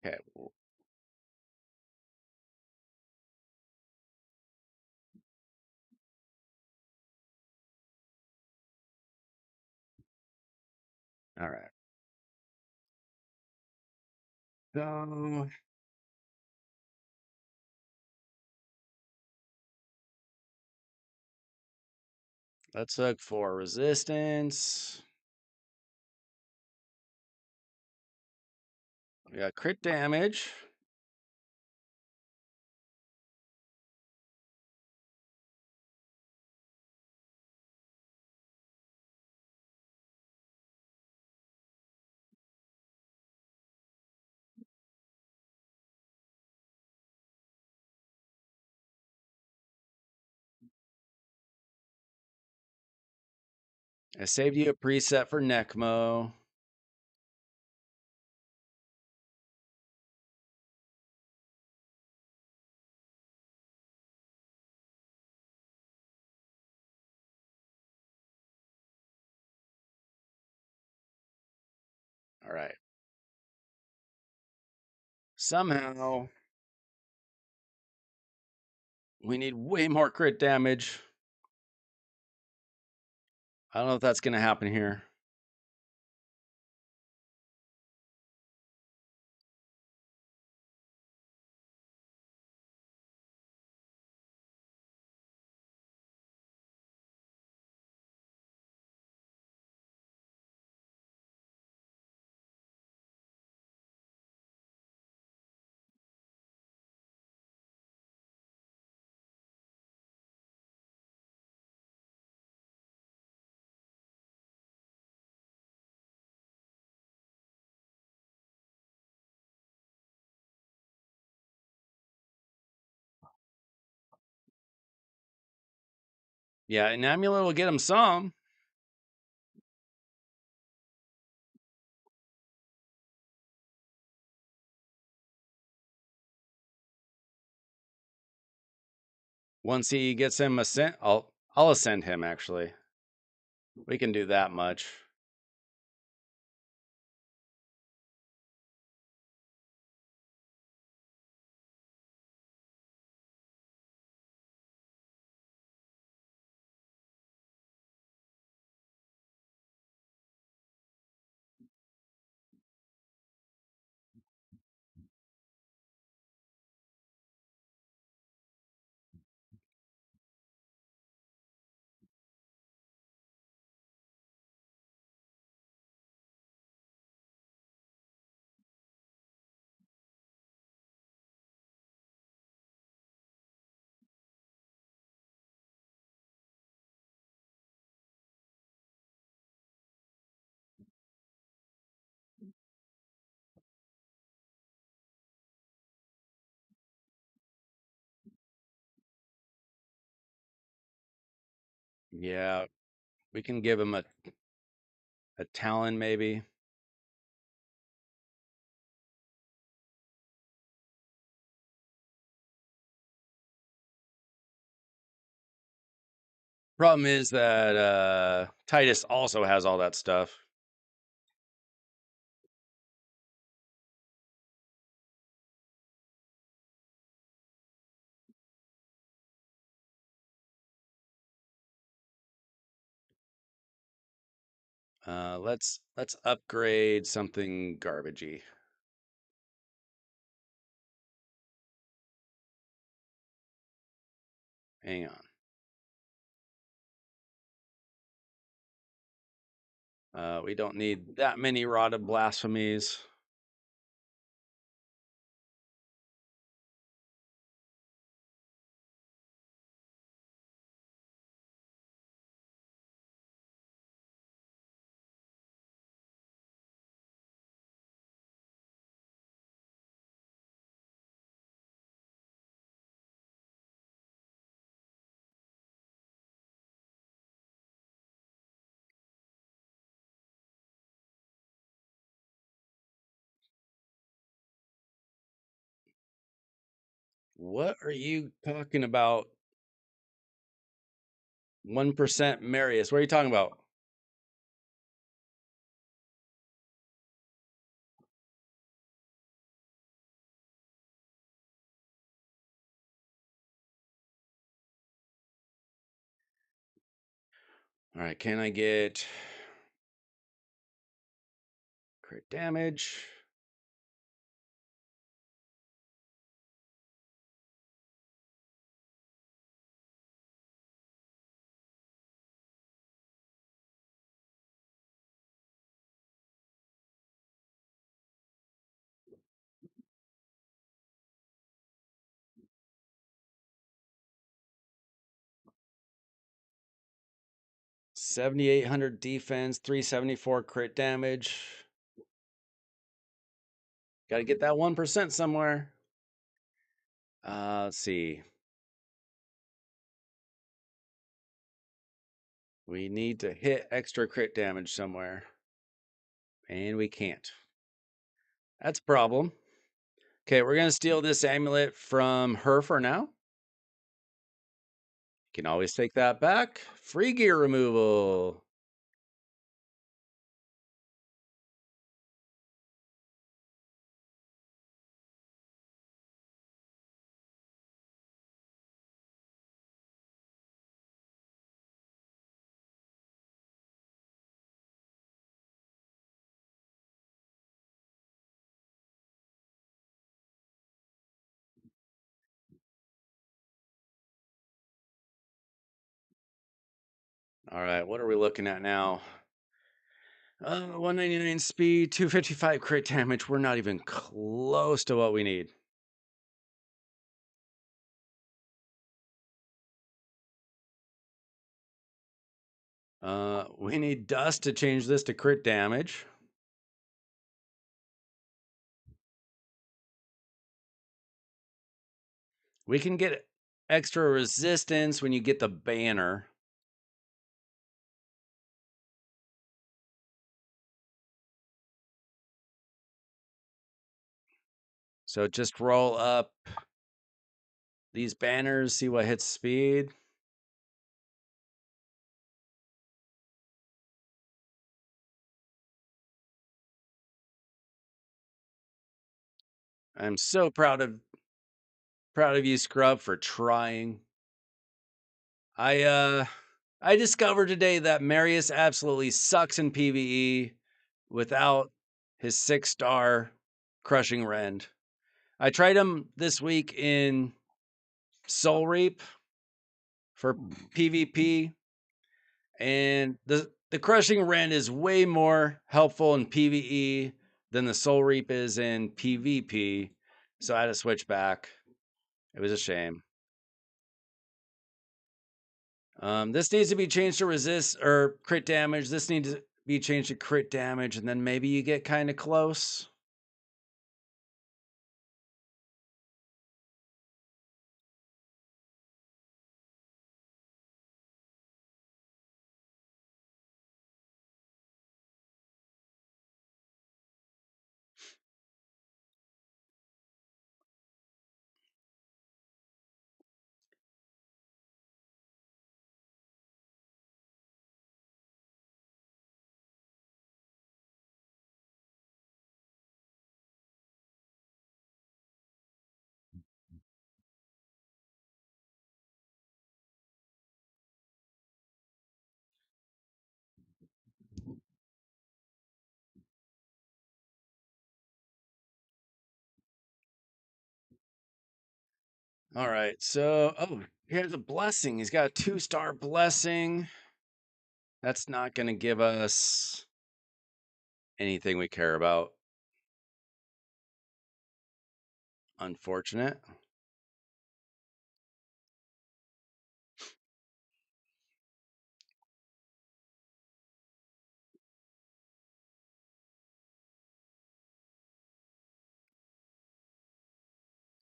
Okay. All right. So let's look for resistance. We got crit damage. I saved you a preset for Necmo. All right. Somehow we need way more crit damage. I don't know if that's going to happen here. Yeah, an amulet will get him some. Once he gets him ascend, I'll ascend him actually. We can do that much. Yeah, we can give him a talon maybe. Problem is that Titus also has all that stuff. Let's upgrade something garbagey. Hang on. We don't need that many rotted blasphemies. What are you talking about? 1% Marius. What are you talking about? All right, can I get crit damage? $7,800 defense, 374 crit damage. Got to get that 1% somewhere. Let's see. We need to hit extra crit damage somewhere. And we can't. That's a problem. Okay, we're going to steal this amulet from her for now. You can always take that back. Free gear removal. All right, what are we looking at now? 199 speed, 255 crit damage. We're not even close to what we need. We need dust to change this to crit damage. We can get extra resistance when you get the banner. So just roll up these banners, see what hits speed. I'm so proud of you, Scrub, for trying. I discovered today that Marius absolutely sucks in PvE without his 6-star crushing rend. I tried him this week in Soul Reap for PvP, and the crushing rend is way more helpful in PvE than the Soul Reap is in PvP. So I had to switch back. It was a shame. This needs to be changed to resist or crit damage. This needs to be changed to crit damage, and then maybe you get kind of close. All right, so he has a blessing. He's got a 2-star blessing. That's not going to give us anything we care about. Unfortunate.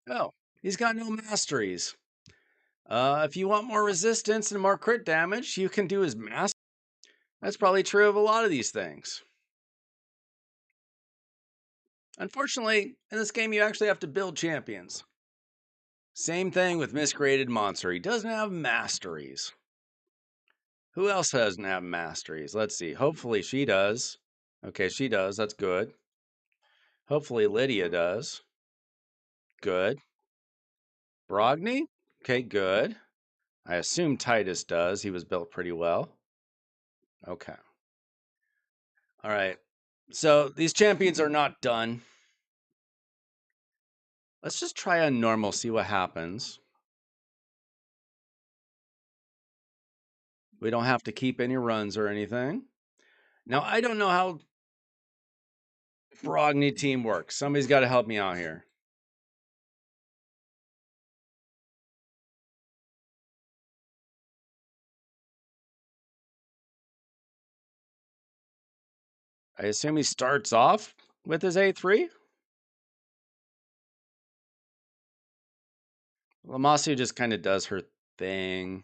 Oh, he's got no masteries. If you want more resistance and more crit damage, you can do his master. That's probably true of a lot of these things. Unfortunately, in this game, you actually have to build champions. Same thing with Miscreated Monster. He doesn't have masteries. Who else doesn't have masteries? Let's see. Hopefully she does. Okay, she does. That's good. Hopefully Lydia does. Good. Brogny? Okay, good. I assume Titus does. He was built pretty well. Okay. All right. So these champions are not done. Let's just try on normal, see what happens. We don't have to keep any runs or anything. Now, I don't know how Brogny team works. Somebody's got to help me out here. I assume he starts off with his A3. Lamasu just kind of does her thing.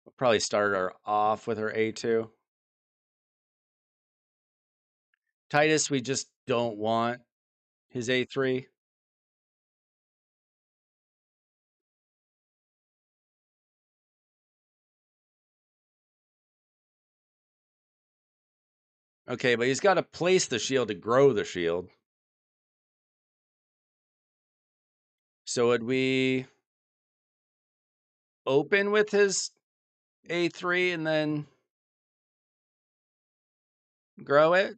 We'll probably start her off with her A2. Titus, we just don't want his A3. Okay, but he's got to place the shield to grow the shield. So would we open with his A3 and then grow it?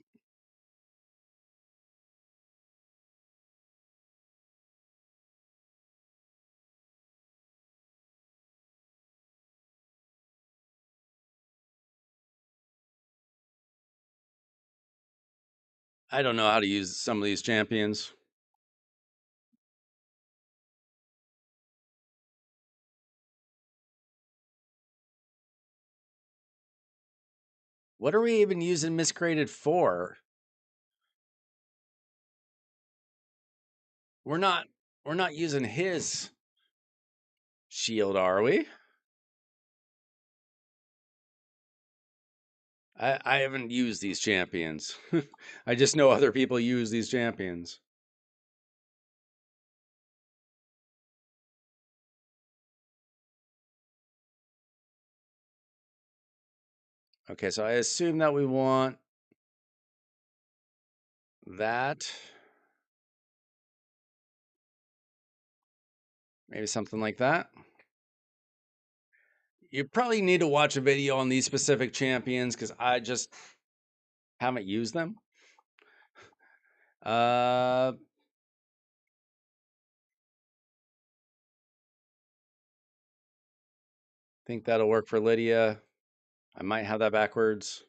I don't know how to use some of these champions. What are we even using Miscreated for? We're not using his shield, are we? I haven't used these champions. I just know other people use these champions. Okay, so I assume that we want that. Maybe something like that. You probably need to watch a video on these specific champions because I just haven't used them. I think that'll work for Lydia. I might have that backwards.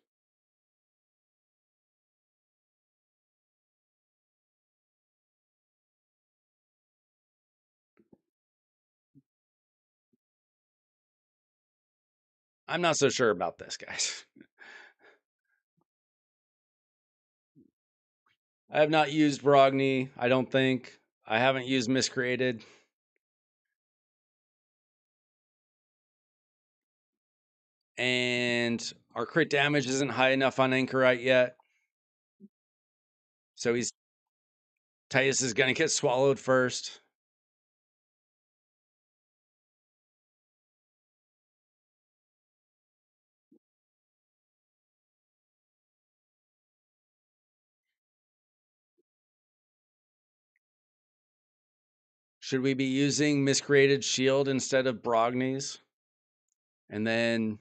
I'm not so sure about this, guys. I have not used Brogny, I don't think. I haven't used Miscreated. And our crit damage isn't high enough on Anchorite yet. So Titus is going to get swallowed first. Should we be using Miscreated Shield instead of Brogny's? And then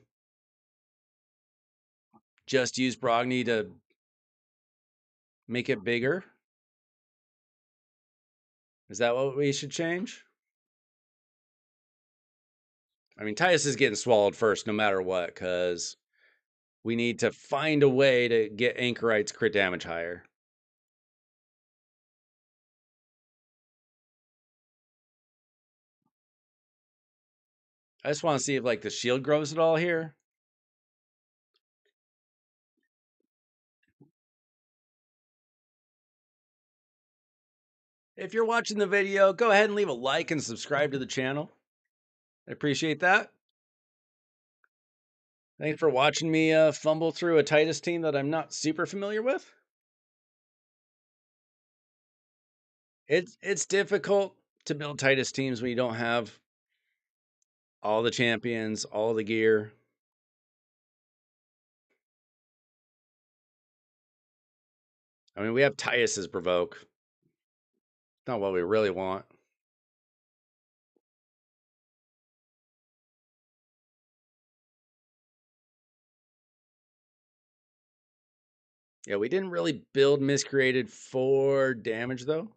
just use Brogny to make it bigger? Is that what we should change? I mean, Titus is getting swallowed first no matter what, because we need to find a way to get Anchorite's crit damage higher. I just want to see if like the shield grows at all here. If you're watching the video, go ahead and leave a like and subscribe to the channel. I appreciate that. Thanks for watching me fumble through a Titus team that I'm not super familiar with. It's difficult to build Titus teams when you don't have all the champions, all the gear. I mean, we have Titus's provoke. Not what we really want. Yeah, we didn't really build Miscreated for damage though.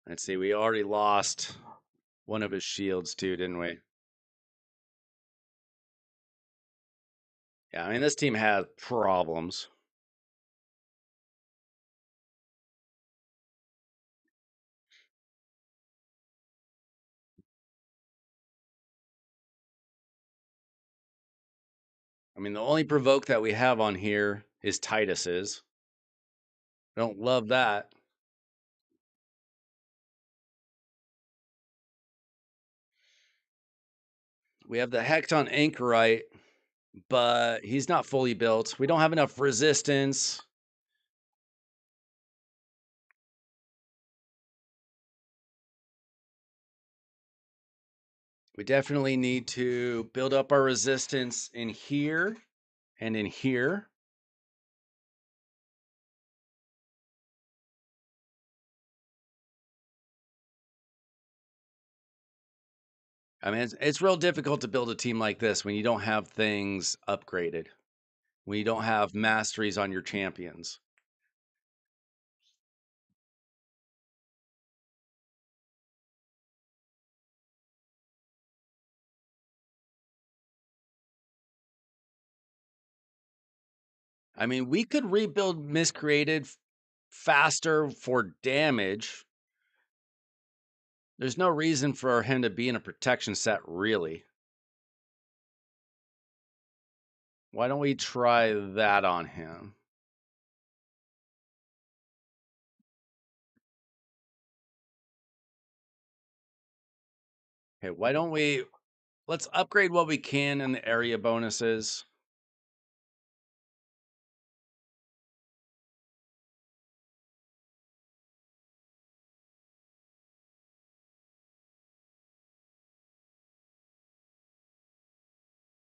Let's see, we already lost one of his shields too, didn't we? Yeah, I mean, this team has problems. I mean, the only provoke that we have on here is Titus's. I don't love that. We have the Hecht on Anchorite, but he's not fully built. We don't have enough resistance. We definitely need to build up our resistance in here and in here. I mean, it's real difficult to build a team like this when you don't have things upgraded, when you don't have masteries on your champions. I mean, we could rebuild Miscreated faster for damage. There's no reason for him to be in a protection set, really. Why don't we try that on him? Okay, why don't we... Let's upgrade what we can in the area bonuses.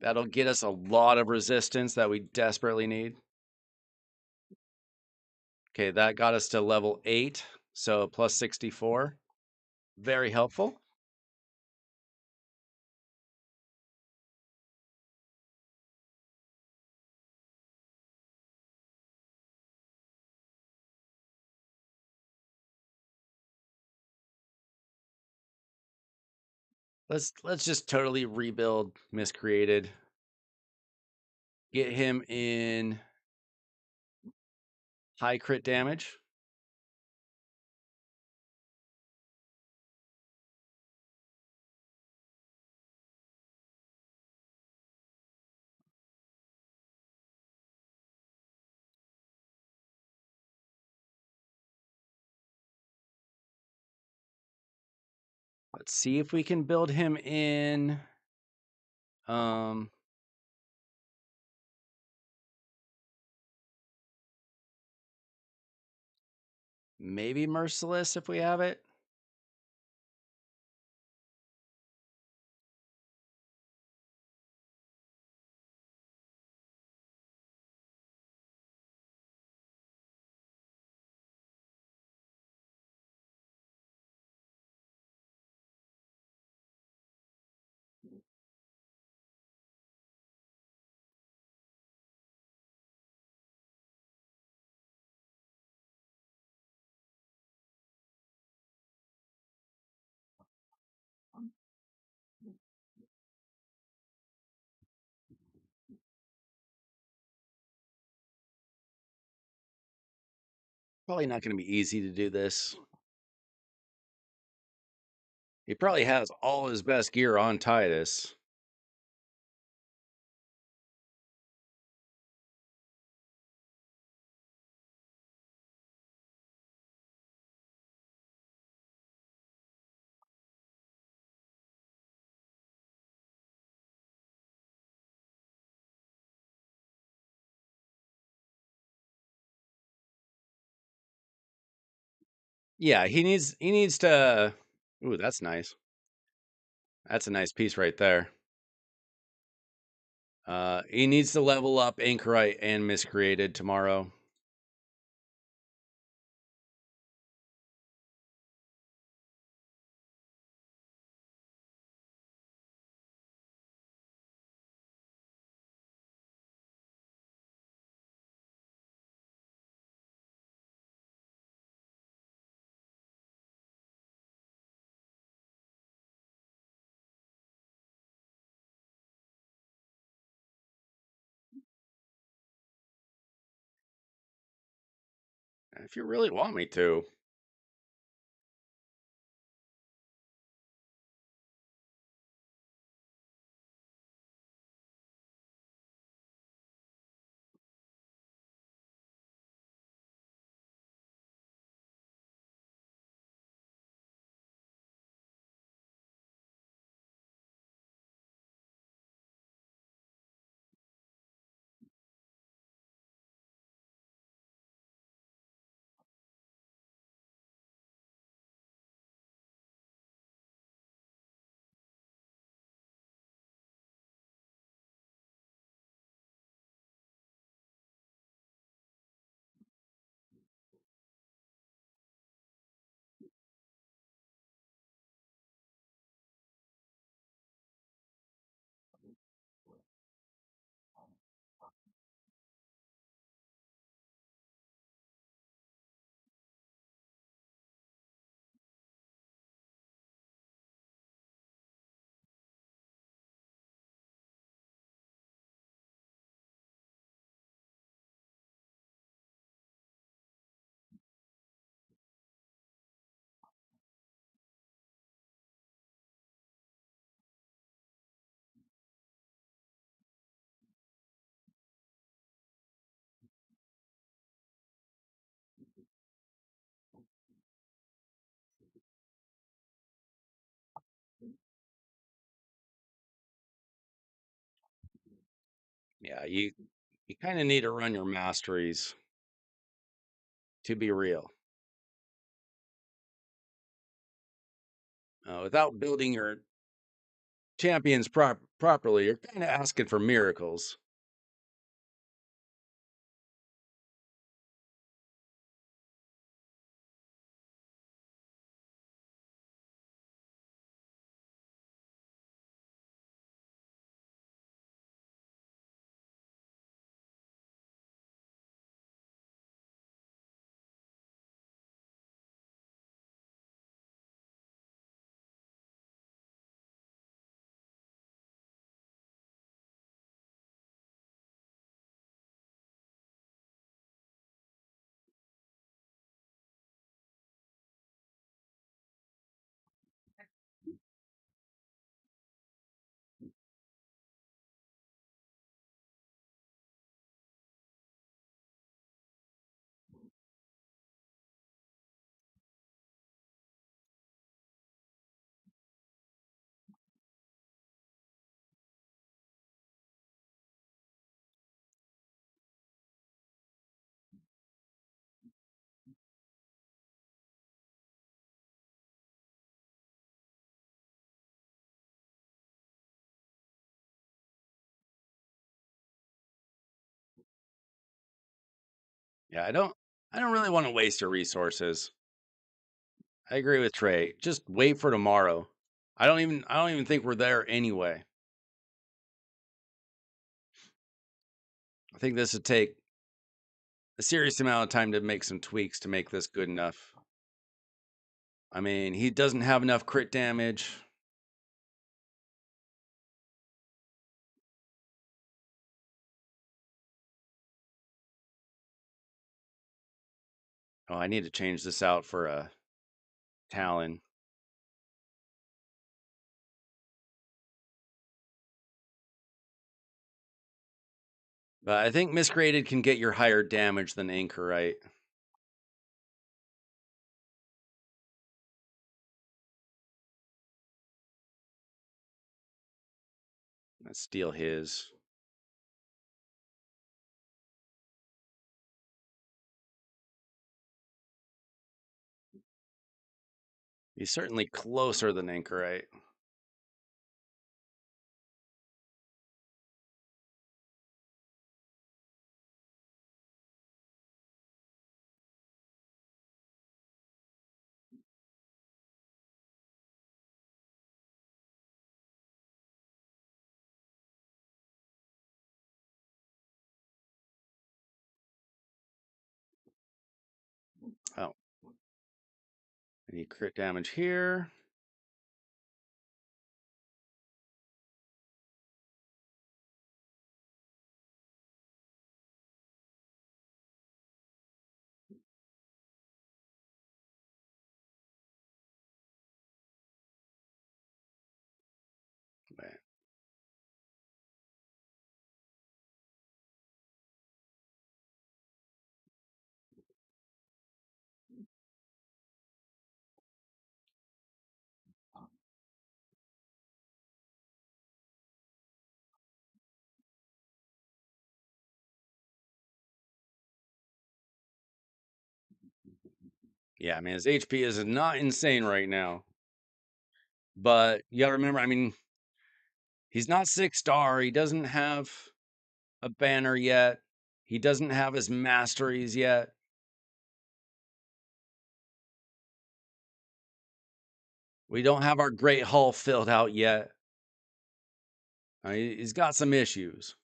That'll get us a lot of resistance that we desperately need. Okay, that got us to level 8, so plus 64. Very helpful. Let's just totally rebuild Miscreated. Get him in high crit damage. Let's see if we can build him in maybe Merciless if we have it. probably not going to be easy to do this. He probably has all his best gear on Titus. Yeah, he needs to. Ooh, that's nice. That's a nice piece right there. He needs to level up Anchorite and Miscreated tomorrow. If you really want me to. Yeah, you kind of need to run your masteries to be real. Without building your champions properly, you're kind of asking for miracles. Yeah, I don't really want to waste your resources. I agree with Trey. Just wait for tomorrow. I don't even think we're there anyway. I think this would take a serious amount of time to make some tweaks to make this good enough. I mean, he doesn't have enough crit damage. Oh, I need to change this out for a Talon. But I think Miscreated can get your higher damage than Anchorite. Let's steal his. He's certainly closer than Anchorite. Oh, I need crit damage here. Yeah, I mean, his HP is not insane right now. But you gotta remember, I mean, he's not 6-star. He doesn't have a banner yet. He doesn't have his masteries yet. We don't have our Great Hall filled out yet. He's got some issues.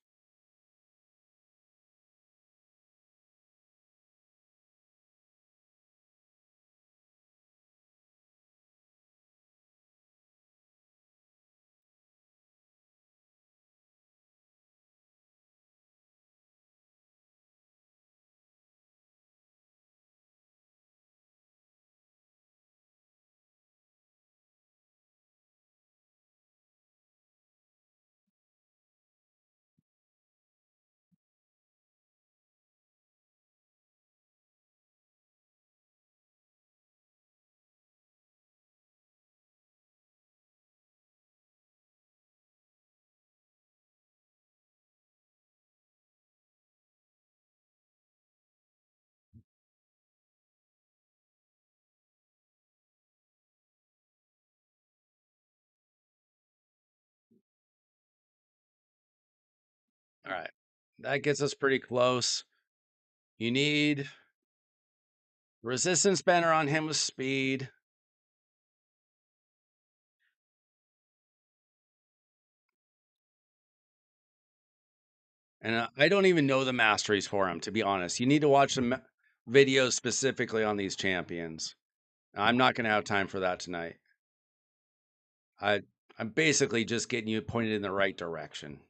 All right. That gets us pretty close. You need resistance banner on him with speed. And I don't even know the masteries for him, to be honest. You need to watch some videos specifically on these champions. I'm not going to have time for that tonight. I'm basically just getting you pointed in the right direction.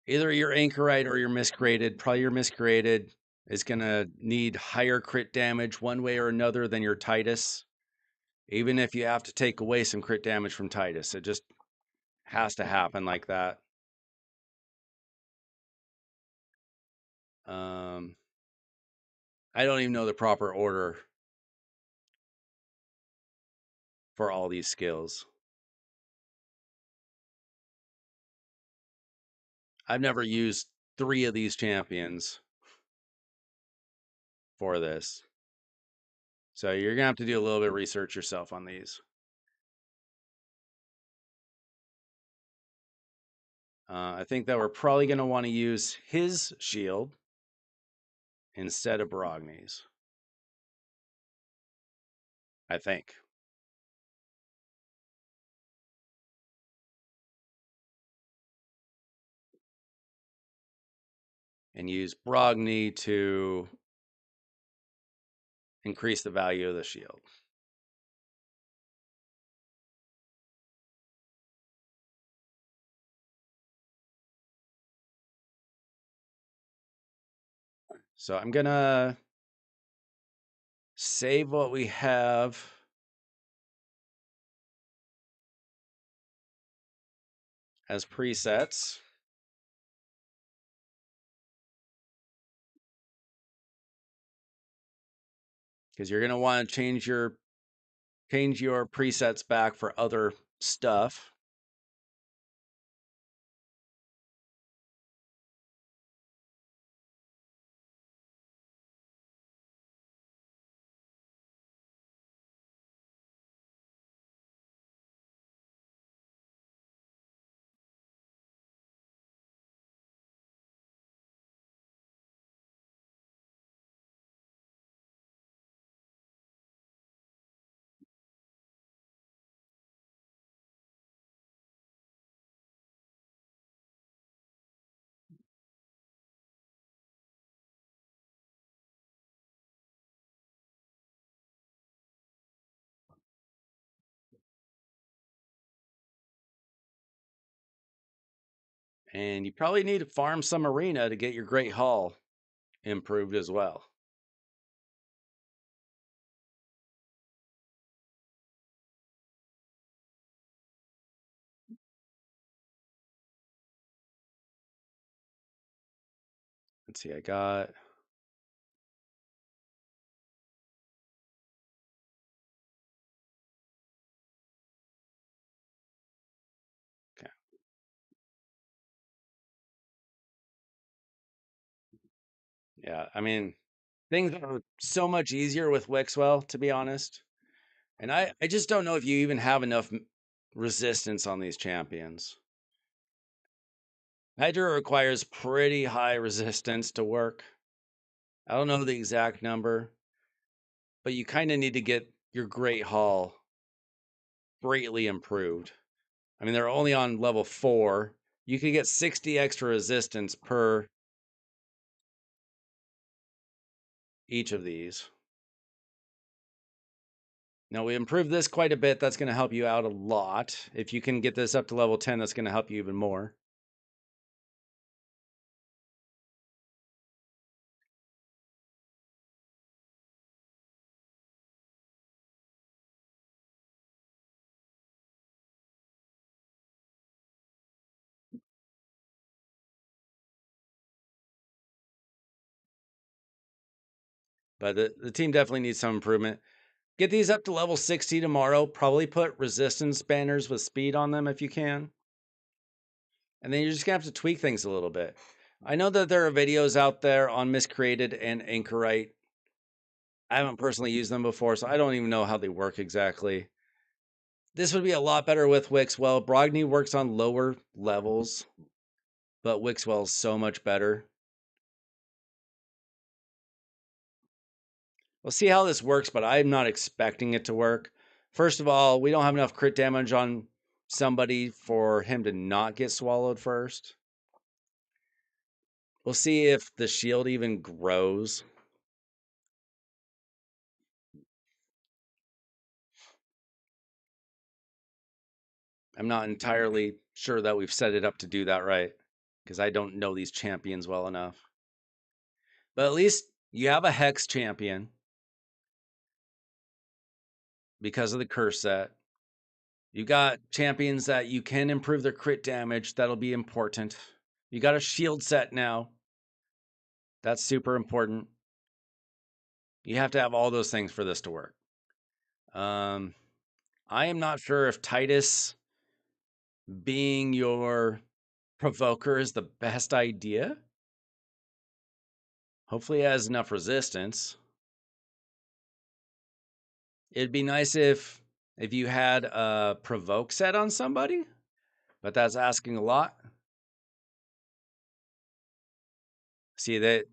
Either you're Anchorite or you're Miscreated. Probably your Miscreated is going to need higher crit damage one way or another than your Titus. Even if you have to take away some crit damage from Titus, it just has to happen like that. I don't even know the proper order for all these skills. I've never used 3 of these champions for this. So you're going to have to do a little bit of research yourself on these. I think that we're probably going to want to use his shield instead of Barogni's. I think. And use Brogni to increase the value of the shield. So I'm going to save what we have. As presets. Because you're going to want to change your presets back for other stuff. And you probably need to farm some arena to get your Great Hall improved as well. Let's see, I got... Okay. Yeah, I mean, things are so much easier with Wixwell, to be honest. And I just don't know if you even have enough resistance on these champions. Hydra requires pretty high resistance to work. I don't know the exact number, but you kind of need to get your Great Hall greatly improved. I mean, they're only on level 4. You could get 60 extra resistance per each of these. Now, we improved this quite a bit. That's going to help you out a lot. If you can get this up to level 10, that's going to help you even more. But the team definitely needs some improvement. Get these up to level 60 tomorrow. Probably put resistance banners with speed on them if you can. And then you're just going to have to tweak things a little bit. I know that there are videos out there on Miscreated and Anchorite. I haven't personally used them before, so I don't even know how they work exactly. This would be a lot better with Wixwell. Brogni works on lower levels, but Wixwell is so much better. We'll see how this works, but I'm not expecting it to work. First of all, we don't have enough crit damage on somebody for him to not get swallowed first. We'll see if the shield even grows. I'm not entirely sure that we've set it up to do that right, because I don't know these champions well enough. But at least you have a Hex champion because of the curse set. You got champions that you can improve their crit damage. That'll be important. You got a shield set now. That's super important. You have to have all those things for this to work. I am not sure if Titus being your provoker is the best idea. Hopefully he has enough resistance. It'd be nice if you had a provoke set on somebody, but that's asking a lot. See that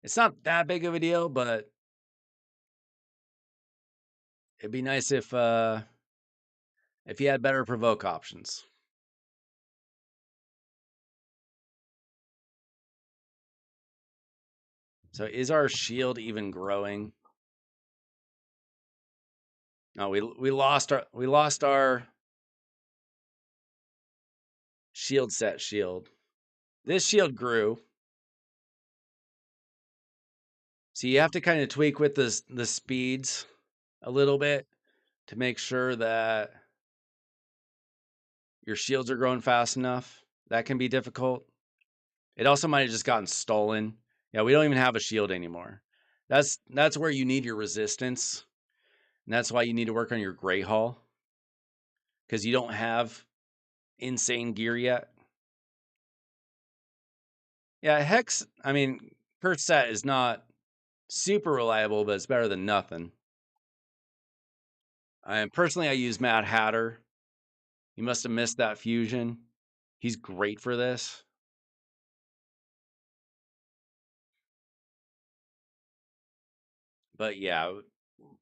it's not that big of a deal, but it'd be nice if you had better provoke options. So is our shield even growing? No, we lost our shield set shield. This shield grew. So you have to kind of tweak with the speeds a little bit to make sure that your shields are growing fast enough. That can be difficult. It also might have just gotten stolen. Yeah, we don't even have a shield anymore. That's where you need your resistance. And that's why you need to work on your Grey Hall. Because you don't have insane gear yet. Yeah, Hex, I mean, per set is not super reliable, but it's better than nothing. Personally, I use Mad Hatter. You must have missed that fusion. He's great for this. But yeah,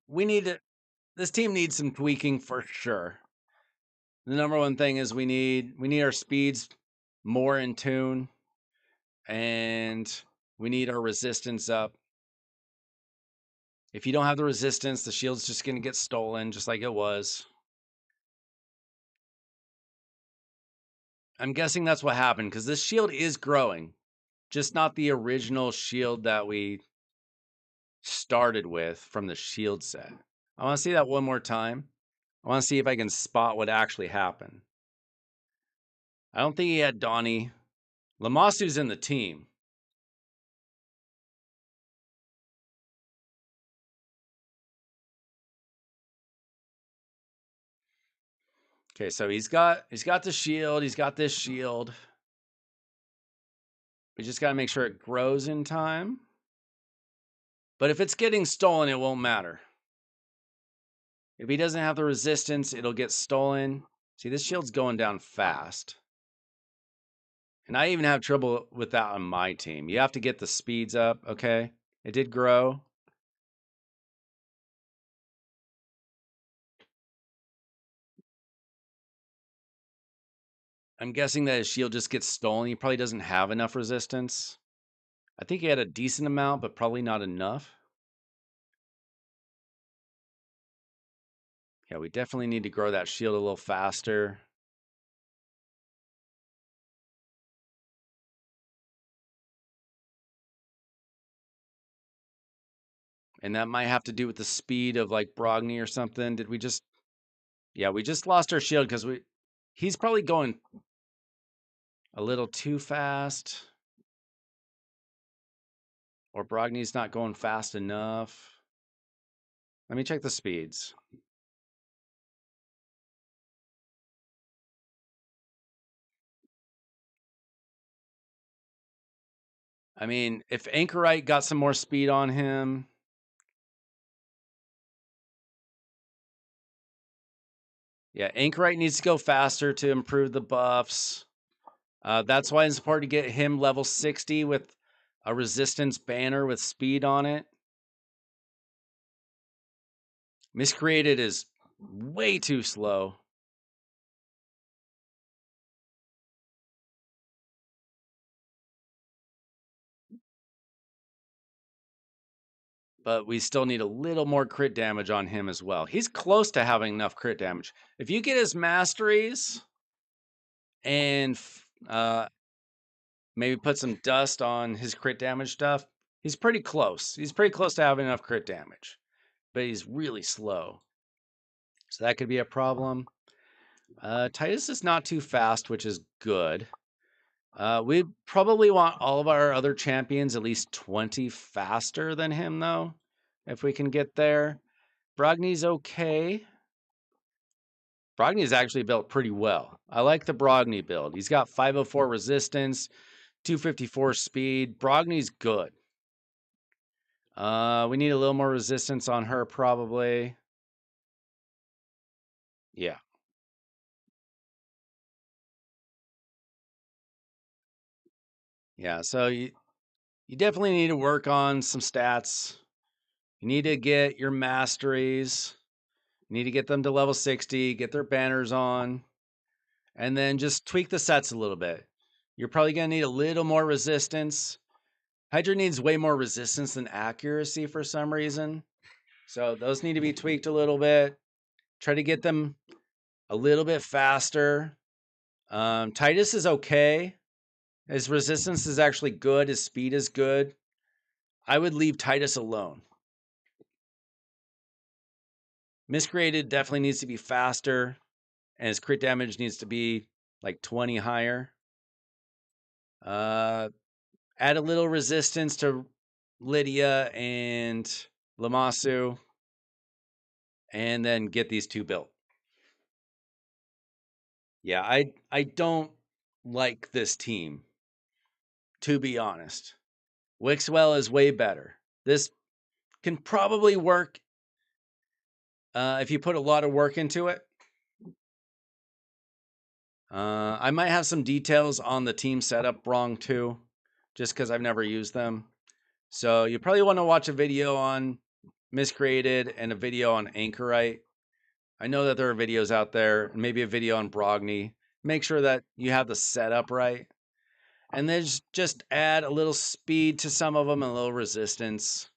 we need to. This team needs some tweaking for sure. The number one thing is we need our speeds more in tune, and we need our resistance up. If you don't have the resistance, the shield's just going to get stolen, just like it was. I'm guessing that's what happened, because this shield is growing. Just not the original shield that we started with from the shield set. I want to see that one more time. I want to see if I can spot what actually happened. I don't think he had Donnie. Lamasu's in the team. Okay, so he's got the shield. He's got this shield. We just got to make sure it grows in time. But if it's getting stolen, it won't matter. If he doesn't have the resistance, it'll get stolen. See, this shield's going down fast. And I even have trouble with that on my team. You have to get the speeds up, okay? It did grow. I'm guessing that his shield just gets stolen. He probably doesn't have enough resistance. I think he had a decent amount, but probably not enough. Yeah, we definitely need to grow that shield a little faster. And that might have to do with the speed of like Brogni or something. Did we just... Yeah, we just lost our shield because he's probably going a little too fast. Or Brogni's not going fast enough. Let me check the speeds. I mean, if Anchorite got some more speed on him... Yeah, Anchorite needs to go faster to improve the buffs. That's why it's important to get him level 60 with a resistance banner with speed on it. Miscreated is way too slow. But we still need a little more crit damage on him as well. He's close to having enough crit damage. If you get his masteries and maybe put some dust on his crit damage stuff, he's pretty close. He's pretty close to having enough crit damage. But he's really slow. So that could be a problem. Titus is not too fast, which is good. We probably want all of our other champions at least 20 faster than him, though, if we can get there. Brogni's okay. Brogni's actually built pretty well. I like the Brogni build. He's got 504 resistance, 254 speed. Brogni's good. We need a little more resistance on her, probably. Yeah. Yeah, so you definitely need to work on some stats. You need to get your masteries. You need to get them to level 60, get their banners on, and then just tweak the sets a little bit. You're probably going to need a little more resistance. Hydra needs way more resistance than accuracy for some reason. So those need to be tweaked a little bit. Try to get them a little bit faster. Titus is okay. His resistance is actually good. His speed is good. I would leave Titus alone. Miscreated definitely needs to be faster, and his crit damage needs to be like 20 higher. Add a little resistance to Lydia and Lamasu, and then get these two built. Yeah, I don't like this team, to be honest. Wixwell is way better. This can probably work if you put a lot of work into it. I might have some details on the team setup wrong too, just because I've never used them. So you probably want to watch a video on Miscreated and a video on Anchorite. I know that there are videos out there, maybe a video on Brogni. Make sure that you have the setup right. And then just add a little speed to some of them and a little resistance,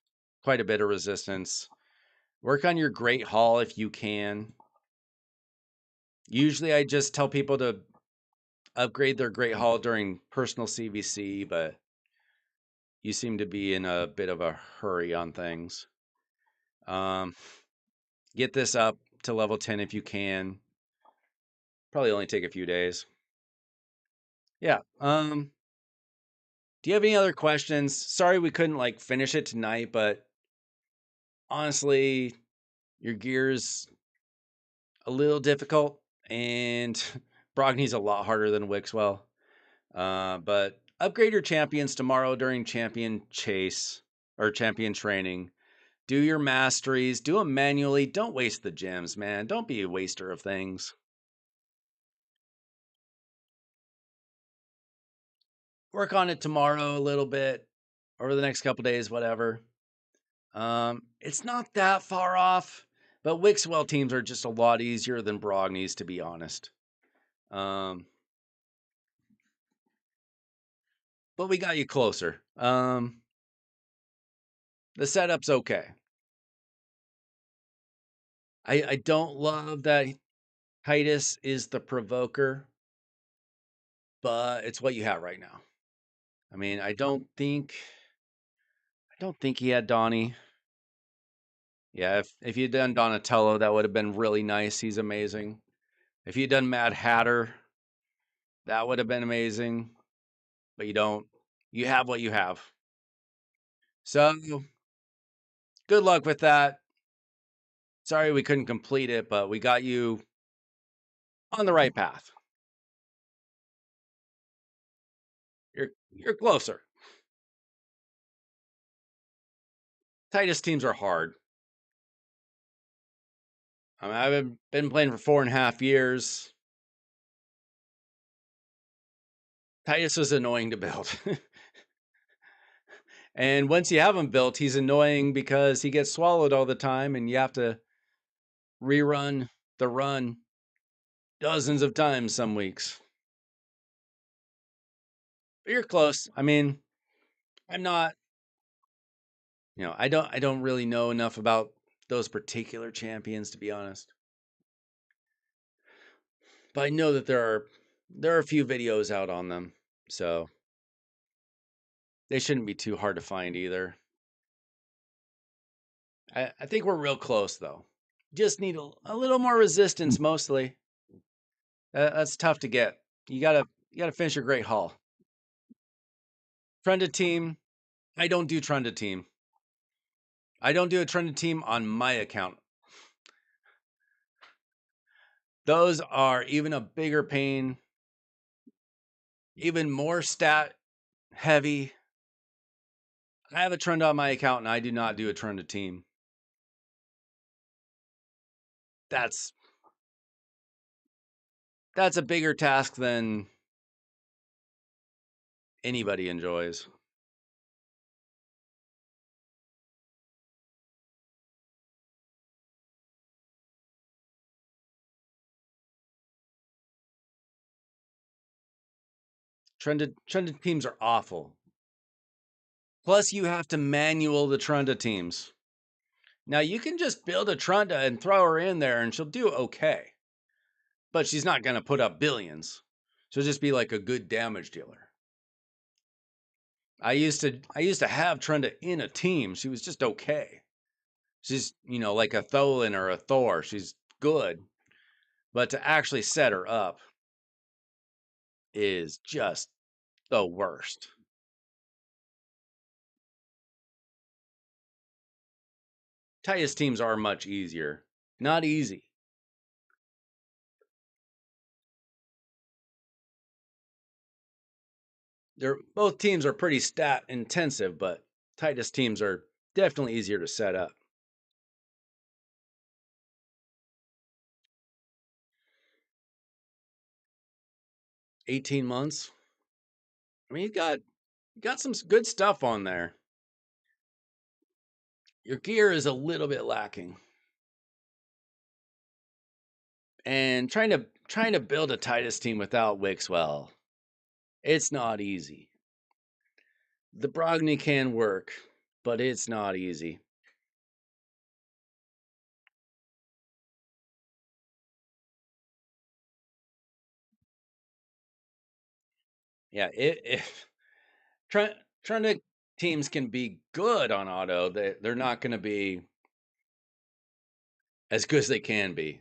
quite a bit of resistance. Work on your Great Hall if you can. Usually I just tell people to upgrade their Great Hall during personal CVC, but you seem to be in a bit of a hurry on things. Get this up to level 10 if you can. Probably only take a few days. Yeah. Do you have any other questions? Sorry we couldn't like finish it tonight, but honestly, your gear's a little difficult, and Brogni's a lot harder than Wixwell. But upgrade your champions tomorrow during champion chase or champion training. Do your masteries, do them manually. Don't waste the gems, man. Don't be a waster of things. Work on it tomorrow a little bit, over the next couple days, whatever. It's not that far off, but Wixwell teams are just a lot easier than Brogni's, to be honest. But we got you closer. The setup's okay. I don't love that Titus is the provoker, but it's what you have right now. I mean, I don't think he had Donnie. Yeah, if you'd done Donatello, that would have been really nice. He's amazing. If you'd done Mad Hatter, that would have been amazing. But you don't. You have what you have. So, good luck with that. Sorry we couldn't complete it, but we got you on the right path. You're closer. Titus teams are hard. I mean, I've been playing for 4.5 years. Titus is annoying to build. And once you have him built, he's annoying because he gets swallowed all the time and you have to rerun the run dozens of times some weeks. But you're close. I mean, I'm not, I don't really know enough about those particular champions, to be honest. But I know that there are a few videos out on them, so they shouldn't be too hard to find either. I think we're real close though. Just need a little more resistance mostly. That's tough to get. You gotta finish your Great Hall. Trunda team. I don't do Trunda team. I don't do a Trunda team on my account. Those are even a bigger pain, even more stat heavy. I have a Trunda on my account and I do not do a Trunda team. That's a bigger task than anybody enjoys. Trunda teams are awful. Plus, you have to manual the Trunda teams. Now, you can just build a Trunda and throw her in there and she'll do okay. But she's not going to put up billions. She'll just be like a good damage dealer. I used to have Trenda in a team. She was just okay. She's, like a Tholin or a Thor. She's good. But to actually set her up is just the worst. Titus teams are much easier. Not easy. Both teams are pretty stat intensive, but Titus teams are definitely easier to set up. 18 months. I mean, you got some good stuff on there. Your gear is a little bit lacking. And trying to build a Titus team without Wix, well, it's not easy. The Brogni can work, but it's not easy. Yeah, if trying to teams can be good on auto, they're not going to be as good as they can be.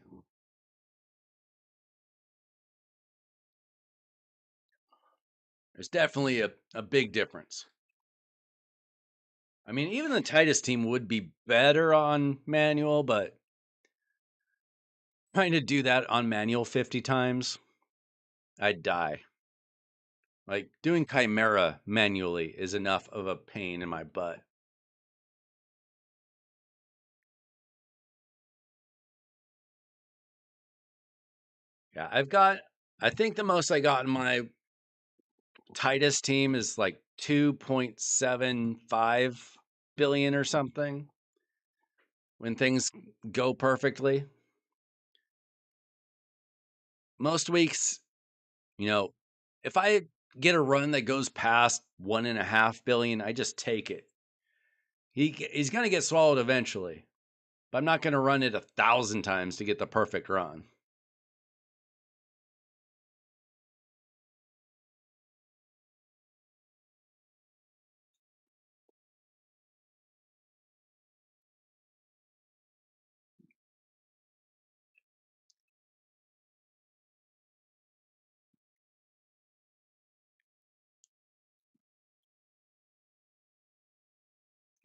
There's definitely a big difference. I mean, even the Titus team would be better on manual, but trying to do that on manual 50 times, I'd die. Like doing Chimera manually is enough of a pain in my butt. Yeah, I think the most I got in my Titus team is like 2.75 billion or something when things go perfectly. Most weeks, if I get a run that goes past 1.5 billion, I just take it. He's going to get swallowed eventually, but I'm not going to run it 1,000 times to get the perfect run.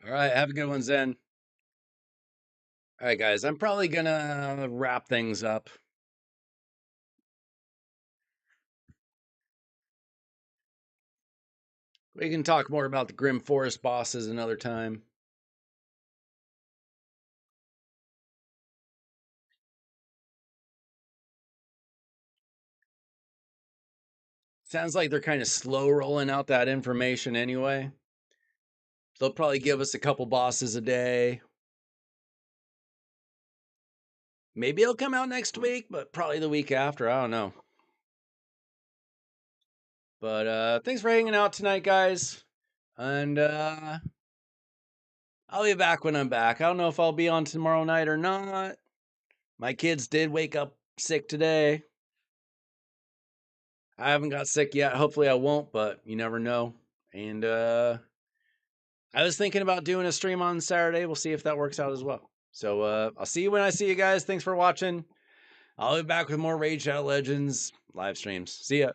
All right, have a good one, Zen. All right, guys, I'm probably going to wrap things up. We can talk more about the Grim Forest bosses another time. Sounds like they're kind of slow rolling out that information anyway. They'll probably give us a couple bosses a day. Maybe it'll come out next week, but probably the week after. I don't know. But thanks for hanging out tonight, guys. And I'll be back when I'm back. I don't know if I'll be on tomorrow night or not. My kids did wake up sick today. I haven't got sick yet. Hopefully I won't, but you never know. And I was thinking about doing a stream on Saturday. We'll see if that works out as well. So I'll see you when I see you guys. Thanks for watching. I'll be back with more Raid Shadow Legends live streams. See ya.